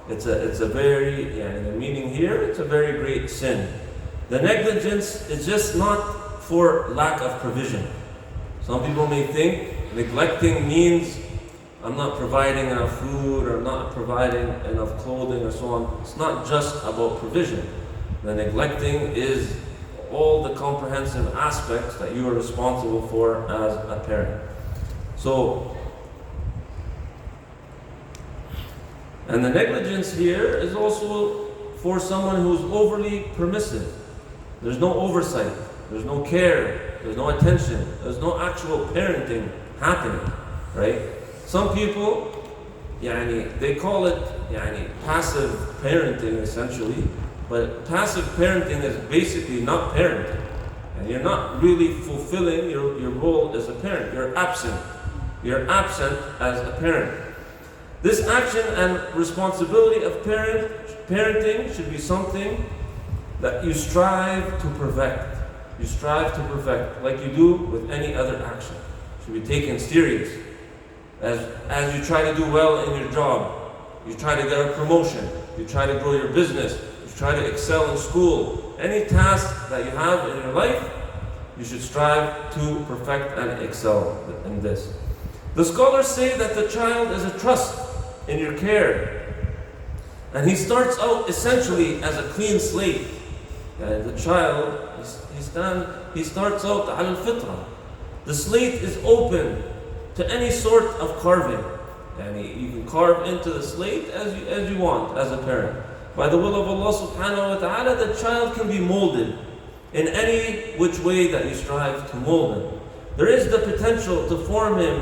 S1: It's a very, the meaning here, it's a very great sin. The negligence is just not for lack of provision. Some people may think neglecting means I'm not providing enough food or I'm not providing enough clothing or so on. It's not just about provision. The neglecting is all the comprehensive aspects that you are responsible for as a parent. And the negligence here is also for someone who's overly permissive. There's no oversight, there's no care, there's no attention, there's no actual parenting happening, right? Some people, they call it passive parenting essentially, but passive parenting is basically not parenting. And you're not really fulfilling your role as a parent. You're absent. You're absent as a parent. This action and responsibility of parenting should be something that you strive to perfect. You strive to perfect, like you do with any other action. It should be taken serious. As you try to do well in your job, you try to get a promotion, you try to grow your business, you try to excel in school. Any task that you have in your life, you should strive to perfect and excel in this. The scholars say that the child is a trust in your care. And he starts out essentially as a clean slate. The child, he starts out al fitra. The slate is open to any sort of carving. You can carve into the slate as you want as a parent. By the will of Allah subhanahu wa ta'ala, the child can be molded in any which way that you strive to mold him. There is the potential to form him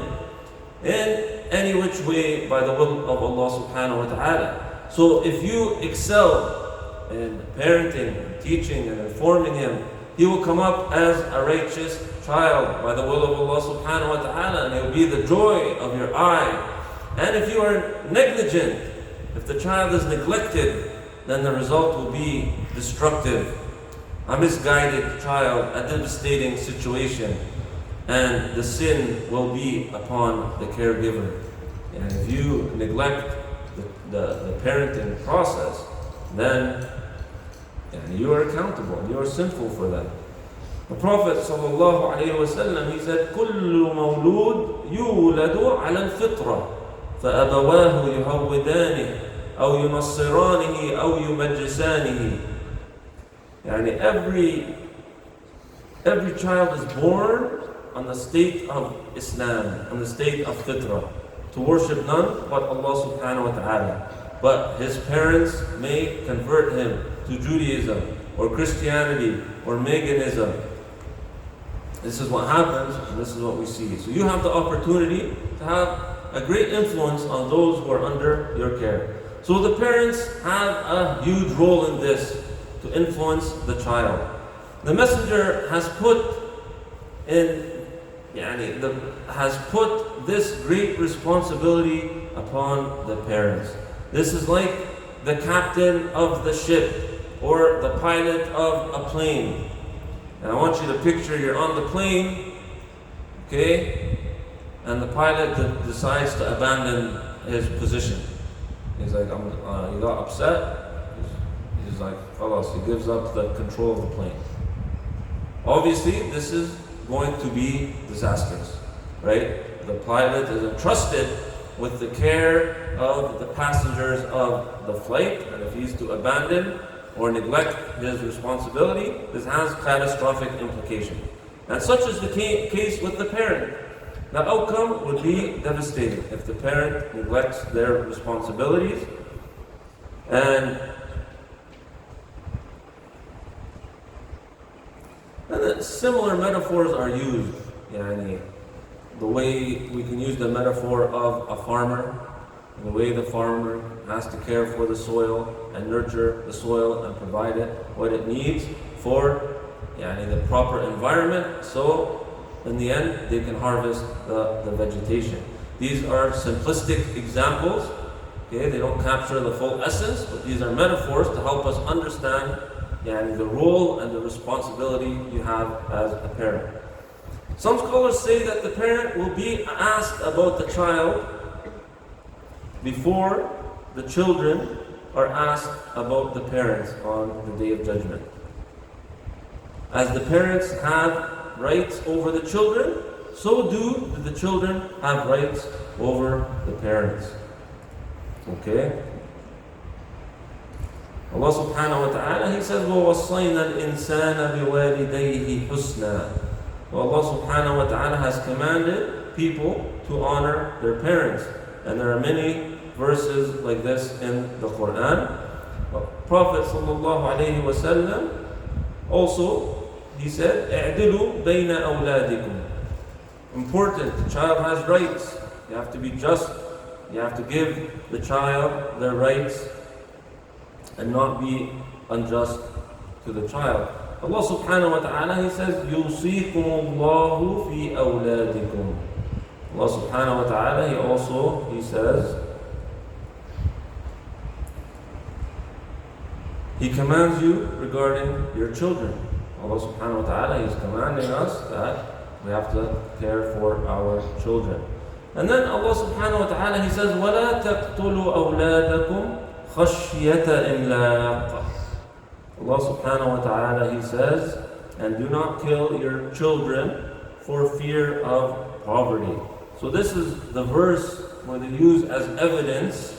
S1: in any which way by the will of Allah subhanahu wa ta'ala. So if you excel in parenting, teaching and informing him, he will come up as a righteous child by the will of Allah subhanahu wa ta'ala, and it will be the joy of your eye. And if you are negligent, if the child is neglected, then the result will be destructive. A misguided child, a devastating situation, and the sin will be upon the caregiver. And if you neglect the parenting process, then you are accountable, you are sinful for that. The Prophet ﷺ, he said, كل مولود يولد على الفطرة فأبواه يهودانه أو ينصرانه أو يمجسانه. Every child is born on the state of Islam, on the state of fitrah, to worship none but Allah subhanahu wa ta'ala. But his parents may convert him to Judaism or Christianity or Paganism. This is what happens, and this is what we see. So you have the opportunity to have a great influence on those who are under your care. So the parents have a huge role in this, to influence the child. The Messenger has put this great responsibility upon the parents. This is like the captain of the ship or the pilot of a plane. And I want you to picture you're on the plane, okay, and the pilot decides to abandon his position. He's like, he got upset. He's like, khalas, he gives up the control of the plane. Obviously, this is going to be disastrous, right? The pilot is entrusted with the care of the passengers of the flight, and if he's to abandon or neglect his responsibility, this has catastrophic implications. And such is the case with the parent. The outcome would be devastating if the parent neglects their responsibilities. And then similar metaphors are used. The way we can use the metaphor of a farmer, the way the farmer has to care for the soil and nurture the soil and provide it what it needs for the proper environment, so in the end they can harvest the vegetation. These are simplistic examples, okay? They don't capture the full essence, but these are metaphors to help us understand the role and the responsibility you have as a parent. Some scholars say that the parent will be asked about the child before the children are asked about the parents on the Day of Judgment. As the parents have rights over the children, so do the children have rights over the parents. Okay? Allah subhanahu wa ta'ala, He says, وَوَصَّيْنَا الْإِنسَانَ بِوَالِدَيْهِ حُسْنًا. So Allah subhanahu wa ta'ala has commanded people to honor their parents. And there are many verses like this in the Quran. Prophet sallallahu alayhi wa sallam also, he said, اعدلوا بين أولادكم. Important, the child has rights. You have to be just. You have to give the child their rights and not be unjust to the child. Allah subhanahu wa ta'ala, He says, يُوصِيكُمُ اللَّهُ فِي أَوْلَادِكُمْ. Allah subhanahu wa ta'ala, He says, He commands you regarding your children. Allah subhanahu wa ta'ala is commanding us that we have to care for our children. And then Allah subhanahu wa ta'ala, He says, وَلَا تَقْتُلُوا أَوْلَادَكُمْ خَشْيَةَ إِمْلَاقٍ. Allah subhanahu wa ta'ala, He says, and do not kill your children for fear of poverty. So this is the verse where they use as evidence.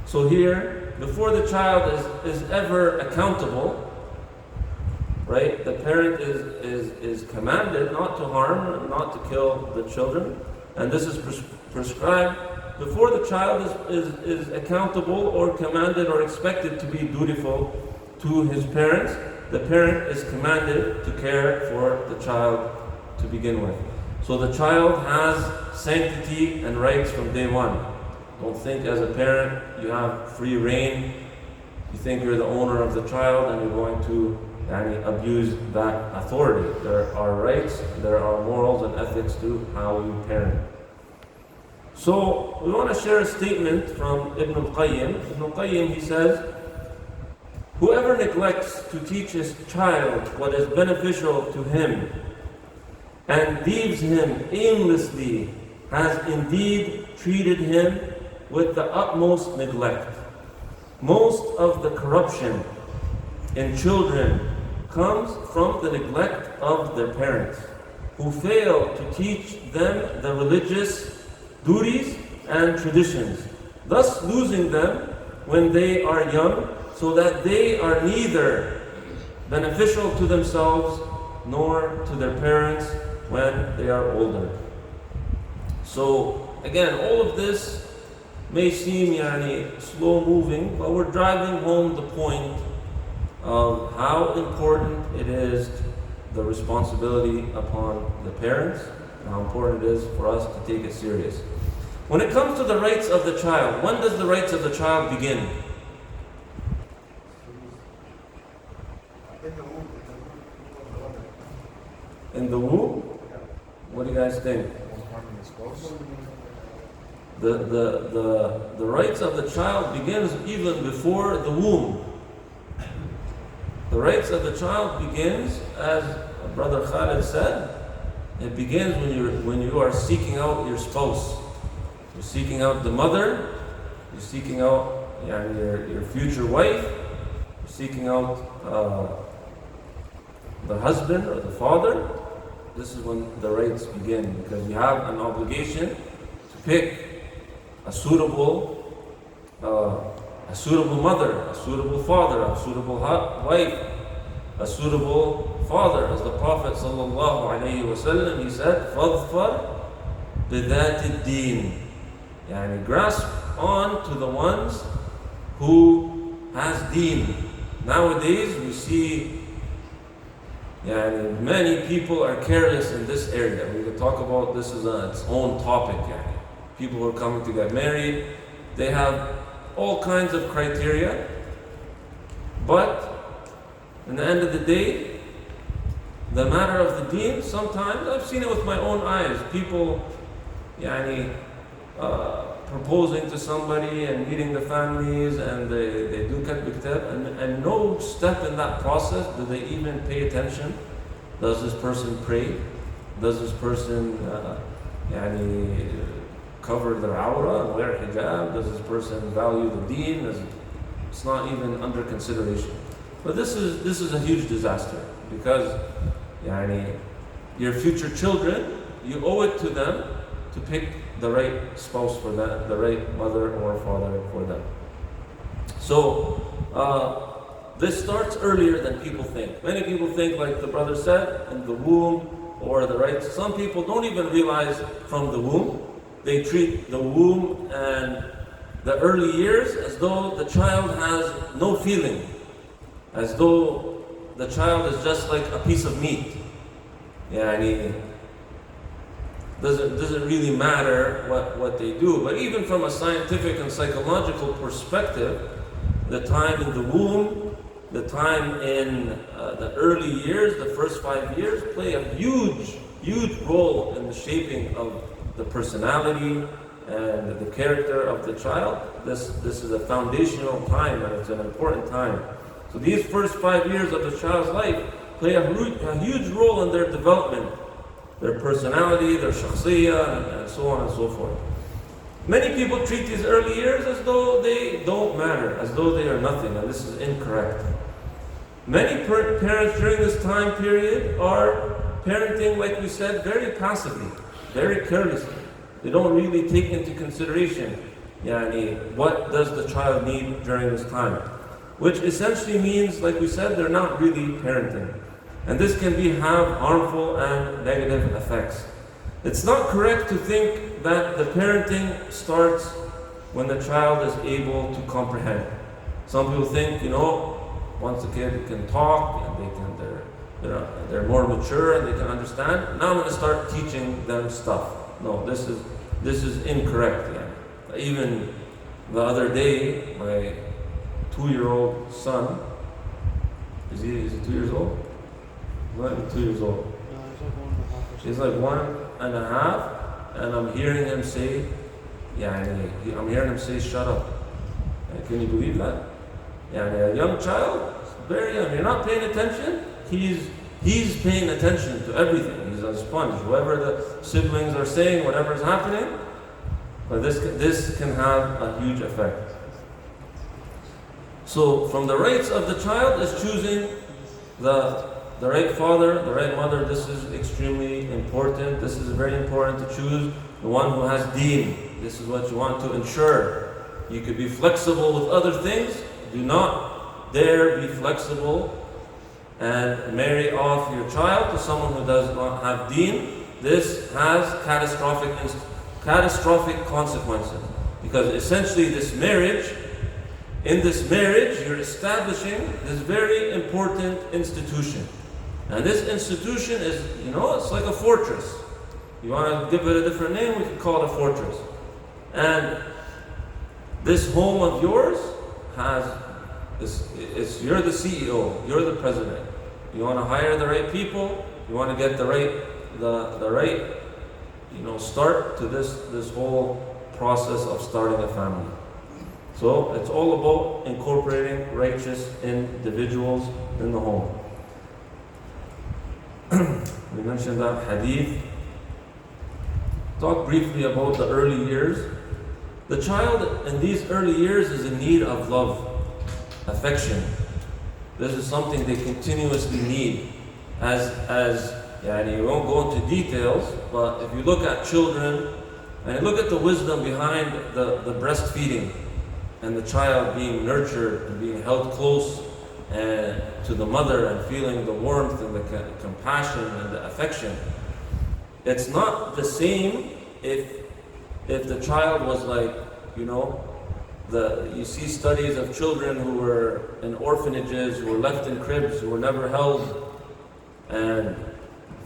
S1: So here, before the child is ever accountable, right, the parent is commanded not to harm, not to kill the children. And this is prescribed before the child is accountable or commanded or expected to be dutiful to his parents. The parent is commanded to care for the child to begin with. So the child has sanctity and rights from day one. Don't think as a parent you have free reign. You think you're the owner of the child and you're going to abuse that authority. There are rights, there are morals and ethics to how you parent. So we want to share a statement from Ibn al-Qayyim. Ibn al-Qayyim, he says, whoever neglects to teach his child what is beneficial to him and leaves him aimlessly has indeed treated him with the utmost neglect. Most of the corruption in children comes from the neglect of their parents, who fail to teach them the religious duties and traditions, thus losing them when they are young, so that they are neither beneficial to themselves nor to their parents when they are older. So again, all of this may seem slow moving, but we're driving home the point of how important it is, the responsibility upon the parents, and how important it is for us to take it serious. When it comes to the rights of the child, when does the rights of the child begin? In the womb? What do you guys think? The rights of the child begins even before the womb. The rights of the child begins, as Brother Khalid said, it begins when you are seeking out your spouse. You're seeking out the mother, you're seeking out your future wife, you're seeking out the husband or the father. This is when the rights begin, because you have an obligation to pick a suitable mother, a suitable father, a suitable wife, a suitable father. As the Prophet ﷺ, he said, فَاظْفَرْ بِذَاتِ الدِّينِ, yani grasp on to the ones who has deen. Nowadays we see many people are careless in this area. We could talk about this as its own topic. People who are coming to get married, they have all kinds of criteria, but in the end of the day, the matter of the deen, sometimes I've seen it with my own eyes. People proposing to somebody and meeting the families, and they do kat biktab, and no step in that process do they even pay attention. Does this person pray? Does this person cover their awra and wear hijab? Does this person value the deen? It's not even under consideration. But this is a huge disaster, because your future children, you owe it to them to pick the right spouse for them, the right mother or father for them. So this starts earlier than people think. Many people think, like the brother said, in the womb or the rights. Some people don't even realize from the womb. They treat the womb and the early years as though the child has no feeling, as though the child is just like a piece of meat. Doesn't really matter what they do. But even from a scientific and psychological perspective, the time in the womb, the time in the early years, the first 5 years, play a huge role in the shaping of the personality and the character of the child. This is a foundational time, and it's an important time. So these first 5 years of the child's life play a huge role in their development, their personality, their shakhsiyah, and so on and so forth. Many people treat these early years as though they don't matter, as though they are nothing, and this is incorrect. Many parents during this time period are parenting, like we said, very passively, very carelessly. They don't really take into consideration what does the child need during this time, which essentially means, like we said, they're not really parenting. And this can have harmful and negative effects. It's not correct to think that the parenting starts when the child is able to comprehend. Some people think, once a kid can talk and they're more mature and they can understand, now I'm going to start teaching them stuff. No, this is incorrect. Even the other day, my 2-year-old son, is he 2 years old? Not even 2 years old. He's like 1.5, and I'm hearing him say, shut up. Can you believe that? A young child, very young, you're not paying attention, he's paying attention to everything. He's a sponge. Whatever the siblings are saying, whatever is happening, but this can have a huge effect. So from the rights of the child is choosing the right father, the right mother. This is extremely important. This is very important to choose the one who has deen. This is what you want to ensure. You could be flexible with other things. Do not dare be flexible and marry off your child to someone who does not have deen. This has catastrophic consequences, because essentially in this marriage, you're establishing this very important institution. And this institution is, it's like a fortress. You want to give it a different name, we can call it a fortress. And this home of yours you're the CEO, you're the president. You want to hire the right people, you want to get the right start to this whole process of starting a family. So it's all about incorporating righteous individuals in the home. We mentioned that hadith. Talk briefly about the early years. The child in these early years is in need of love, affection. This is something they continuously need. You won't go into details, but if you look at children and you look at the wisdom behind the breastfeeding and the child being nurtured and being held close to the mother and feeling the warmth and the compassion and the affection, it's not the same if the child was like, you see studies of children who were in orphanages, who were left in cribs, who were never held and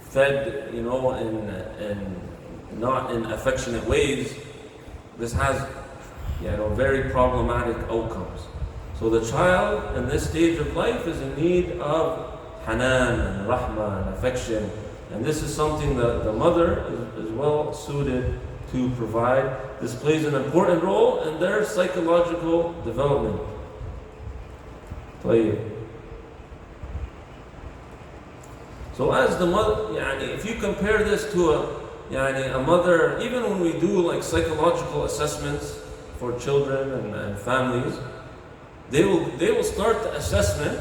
S1: fed, in not in affectionate ways. This has, very problematic outcomes. So the child in this stage of life is in need of hanan and rahmah and affection. And this is something that the mother is well suited to provide. This plays an important role in their psychological development. So as the mother, if you compare this to a mother, even when we do like psychological assessments for children and families, they will start the assessment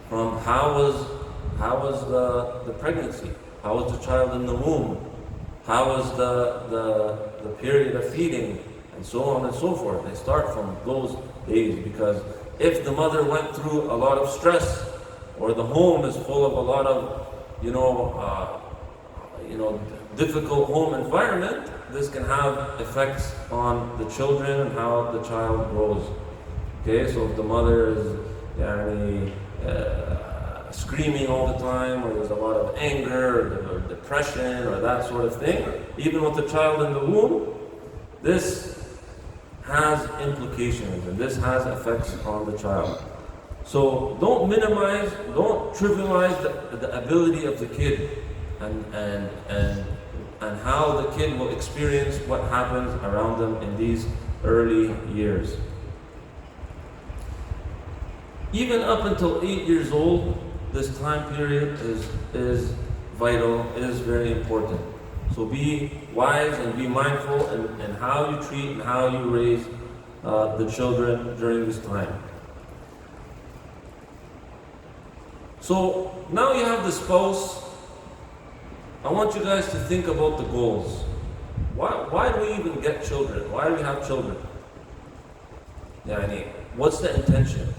S1: from how was the pregnancy, how was the child in the womb, how was the period of feeding, and so on and so forth. They start from those days, because if the mother went through a lot of stress, or the home is full of a lot of difficult home environment, this can have effects on the children and how the child grows. Okay, so if the mother is screaming all the time, or there's a lot of anger or depression or that sort of thing, even with the child in the womb, this has implications and this has effects on the child. So don't minimize, don't trivialize the ability of the kid and how the kid will experience what happens around them in these early years. Even up until 8 years old, this time period is vital, is very important. So be wise and be mindful in how you treat and how you raise the children during this time. So now you have the spouse. I want you guys to think about the goals. Why do we even get children? Why do we have children? What's the intention?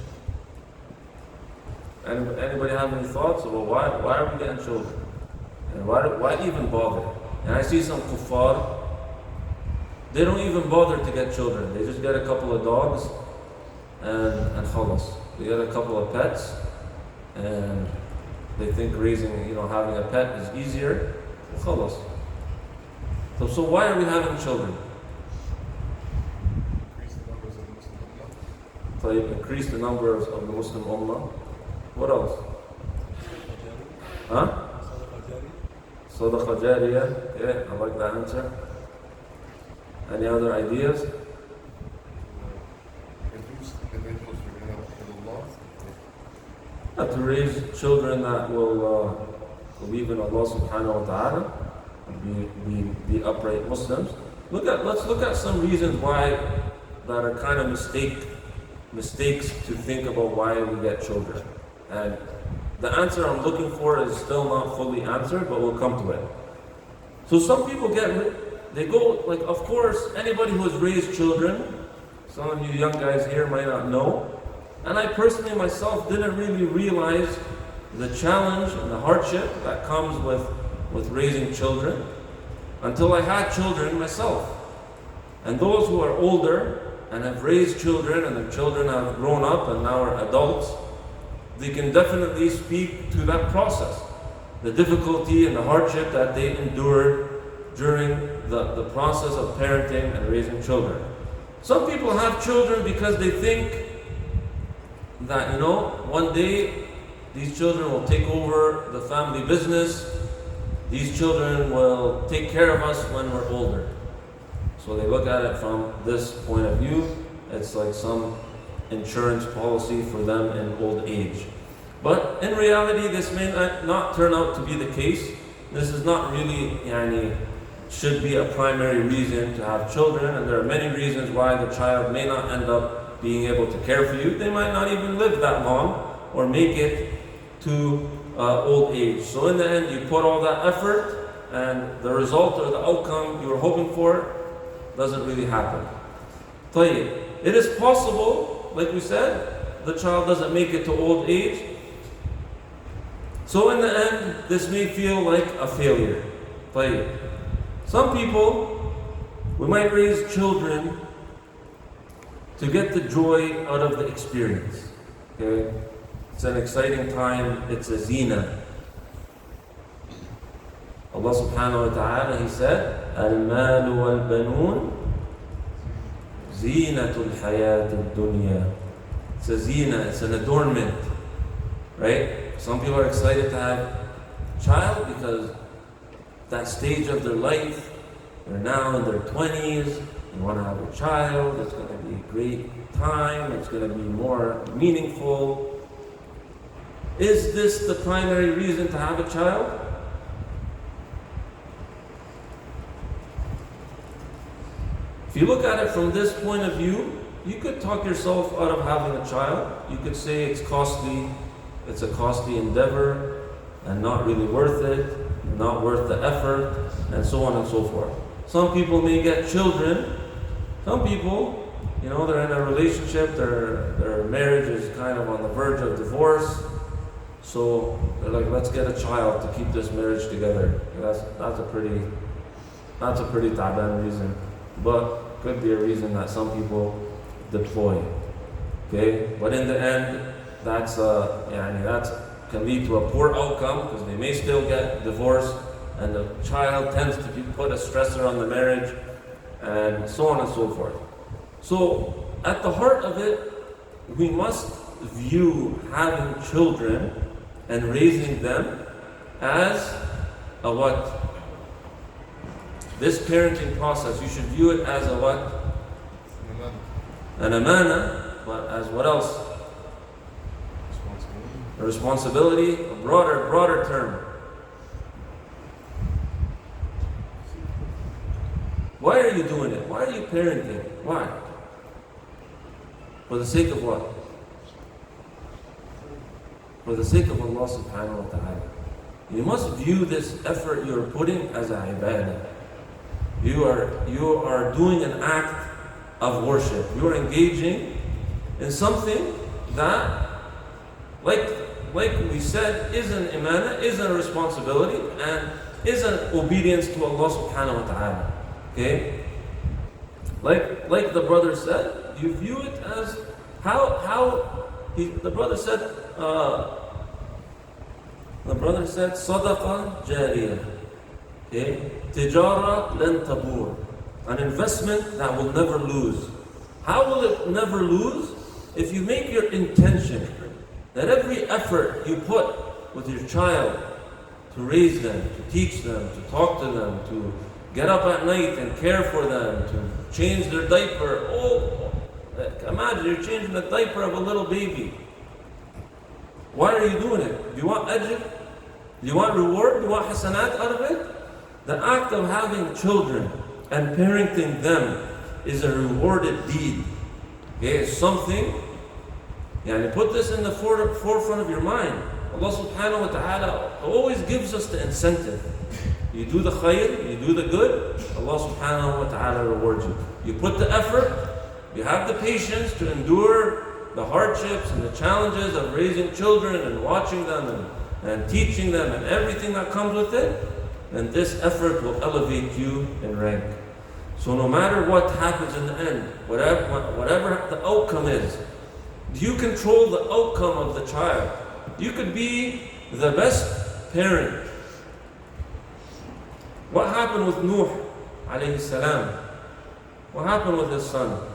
S1: Anybody have any thoughts about why are we getting children? And why even bother? And I see some kuffar, they don't even bother to get children. They just get a couple of dogs and khalas. They get a couple of pets, and they think having a pet is easier. Khalas. So why are we having children? Increase the numbers of the Muslim Ummah. What else? Huh? Sadaqa Jariyah. Yeah, I like that answer. Any other ideas? To raise children that will believe in Allah subhanahu wa ta'ala and be upright Muslims. Let's look at some reasons why that are kind of mistakes to think about why we get children. And the answer I'm looking for is still not fully answered, but we'll come to it. So some people of course, anybody who has raised children, some of you young guys here might not know, and I personally myself didn't really realize the challenge and the hardship that comes with raising children until I had children myself. And those who are older and have raised children and the children have grown up and now are adults, they can definitely speak to that process, the difficulty and the hardship that they endured during the process of parenting and raising children. Some people have children because they think that, one day these children will take over the family business, these children will take care of us when we're older. So they look at it from this point of view. It's like some insurance policy for them in old age. But in reality, this may not turn out to be the case. This is not really should be a primary reason to have children, and there are many reasons why the child may not end up being able to care for you. They might not even live that long or make it to old age. So in the end, you put all that effort, and the result or the outcome you were hoping for doesn't really happen. طيب. It is possible, like we said, the child doesn't make it to old age. So in the end, this may feel like a failure. طيب. Some people, we might raise children to get the joy out of the experience. Okay? It's an exciting time, it's a zina. Allah subhanahu wa ta'ala, He said, Al-malu wal-banun zinatul hayat al-dunya. It's a zina, it's an adornment. Right? Some people are excited to have a child because that stage of their life, they're now in their 20s, they want to have a child, it's going to be a great time, it's going to be more meaningful. Is this the primary reason to have a child? If you look at it from this point of view, you could talk yourself out of having a child. You could say it's costly, it's a costly endeavor, and not really worth it, not worth the effort, and so on and so forth. Some people may get children. Some people, they're in a relationship, their marriage is kind of on the verge of divorce. So they're like, let's get a child to keep this marriage together. That's a pretty ta'ban reason, but could be a reason that some people deploy. Okay, but in the end, that can lead to a poor outcome because they may still get divorced, and the child tends to put a stressor on the marriage, and so on and so forth. So at the heart of it, we must view having children and raising them as a what? This parenting process, you should view it as a what? An amana, but as what else? A responsibility, a broader term. Why are you doing it? Why are you parenting? Why? For the sake of what? For the sake of Allah subhanahu wa ta'ala. You must view this effort you are putting as a ibadah. You are doing an act of worship. You are engaging in something that, like we said, is an imana, is a responsibility, and is an obedience to Allah subhanahu wa ta'ala. Okay? Like the brother said, you view it as the brother said sadaqa jariyah. Okay? Tijara lan tabur. An investment that will never lose. How will it never lose? If you make your intention that every effort you put with your child to raise them, to teach them, to talk to them, to get up at night and care for them, to change their diaper. Imagine you're changing the diaper of a little baby. Why are you doing it? Do you want ajr? Do you want reward? Do you want hasanat out of it? The act of having children and parenting them is a rewarded deed. Okay, it's something. Put this in the forefront of your mind. Allah subhanahu wa ta'ala always gives us the incentive. You do the khair, you do the good, Allah subhanahu wa ta'ala rewards you. You put the effort, you have the patience to endure the hardships and the challenges of raising children and watching them and teaching them and everything that comes with it, then this effort will elevate you in rank. So no matter what happens in the end, whatever the outcome is, do you control the outcome of the child? You could be the best parent. What happened with Nuh alayhi salam? What happened with his son?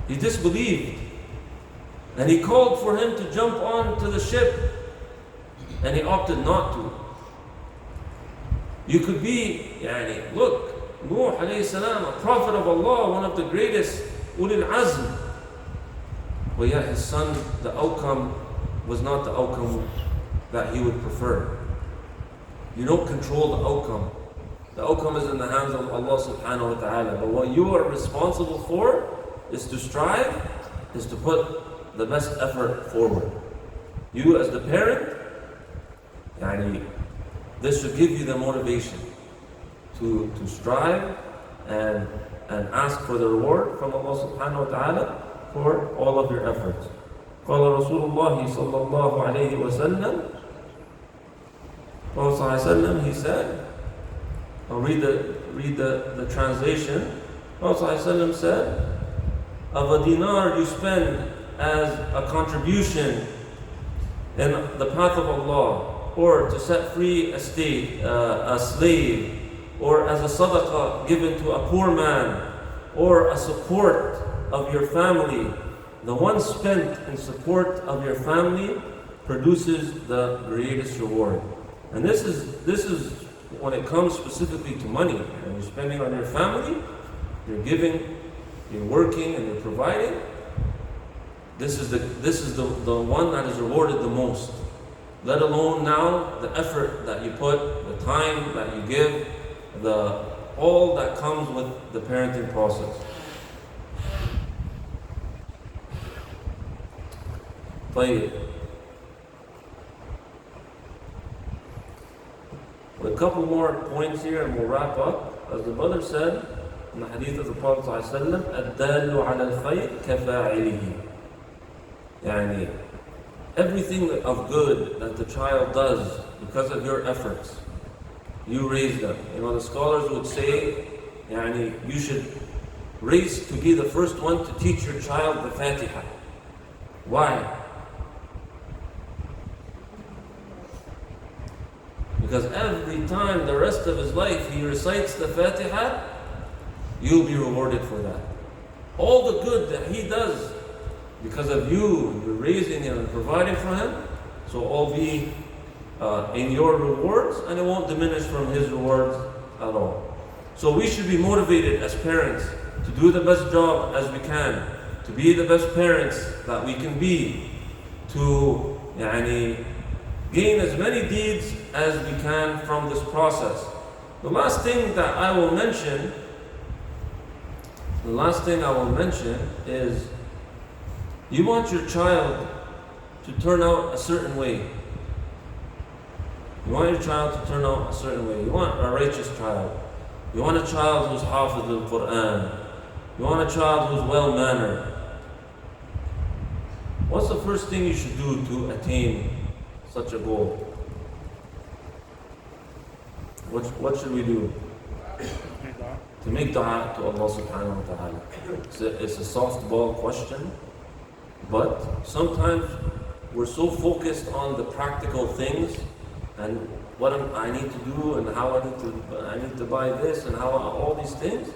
S1: He disbelieved. And he called for him to jump onto the ship, and he opted not to. You could be, look, Nuh alayhi salam, a prophet of Allah, one of the greatest ulil azm. But yet his son, the outcome was not the outcome that he would prefer. You don't control the outcome. The outcome is in the hands of Allah subhanahu wa ta'ala. But what you are responsible for is to strive, is to put the best effort forward. You as the parent, this should give you the motivation to strive and ask for the reward from Allah subhanahu wa ta'ala for all of your efforts. قال رسول الله صلى الله عليه وسلم, Prophet صلى الله عليه وسلم, he said, I'll read the translation. Prophet ﷺ said, of a dinar you spend as a contribution in the path of Allah, or to set free a slave, or as a sadaqah given to a poor man, or a support of your family, the one spent in support of your family produces the greatest reward. And this is when it comes specifically to money, and you're spending on your family, you're giving, you're working, and you're providing. This is the one that is rewarded the most. Let alone now the effort that you put, the time that you give, all that comes with the parenting process. طيب. A couple more points here and we'll wrap up. As the brother said in the hadith of the Prophet ﷺ, الدال على الخير كفاعله. Everything of good that the child does because of your efforts, you raise them. The scholars would say, you should race to be the first one to teach your child the Fatiha. Why? Because every time the rest of his life he recites the Fatiha, you'll be rewarded for that. All the good that he does because of you, you're raising him and providing for him, so all be in your rewards, and it won't diminish from his rewards at all. So we should be motivated as parents to do the best job as we can, to be the best parents that we can be, to gain as many deeds as we can from this process. The last thing I will mention is, you want your child to turn out a certain way. You want your child to turn out a certain way. You want a righteous child. You want a child who's hafiz al-Quran. You want a child who's well-mannered. What's the first thing you should do to attain such a goal? What should we do? To make dua to Allah subhanahu wa ta'ala. It's a softball question, but sometimes we're so focused on the practical things and what I need to do and how I need to buy this and how all these things.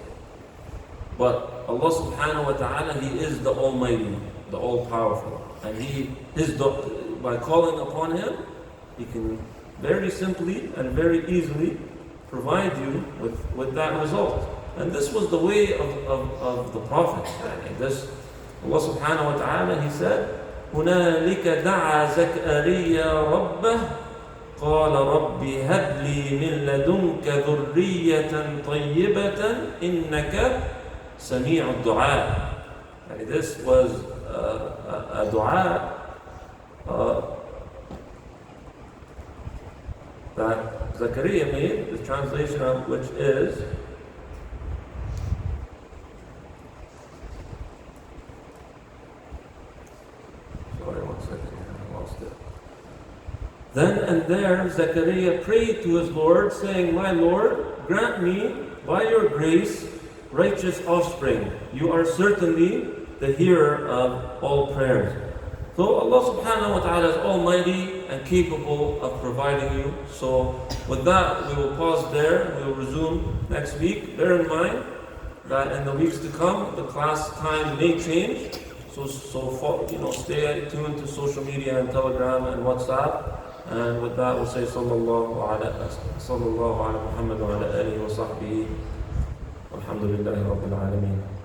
S1: But Allah subhanahu wa ta'ala, He is the Almighty, the All-Powerful. And by calling upon Him, He can very simply and very easily provide you with that result. And this was the way of the Prophet. Allah subhanahu wa ta'ala, He said, هُنَالِكَ دَعَى زَكَرِيَّا رَبَّهُ قال رب هب لي من لدنك ذرية طيبة إنك سميع الدعاء. This was a dua that Zakaria made, the translation of which is, sorry, one second, I lost it. Then and there, Zakaria prayed to his Lord, saying, my Lord, grant me, by your grace, righteous offspring. You are certainly the hearer of all prayers. So Allah subhanahu wa ta'ala is almighty and capable of providing you. So with that, we will pause there. We will resume next week. Bear in mind that in the weeks to come, the class time may change. So stay tuned to social media and Telegram and WhatsApp. And with that, we'll say sallallahu ala Muhammad wa ala alihi wa sahbihi Alhamdulillahi Rabbil Alameen.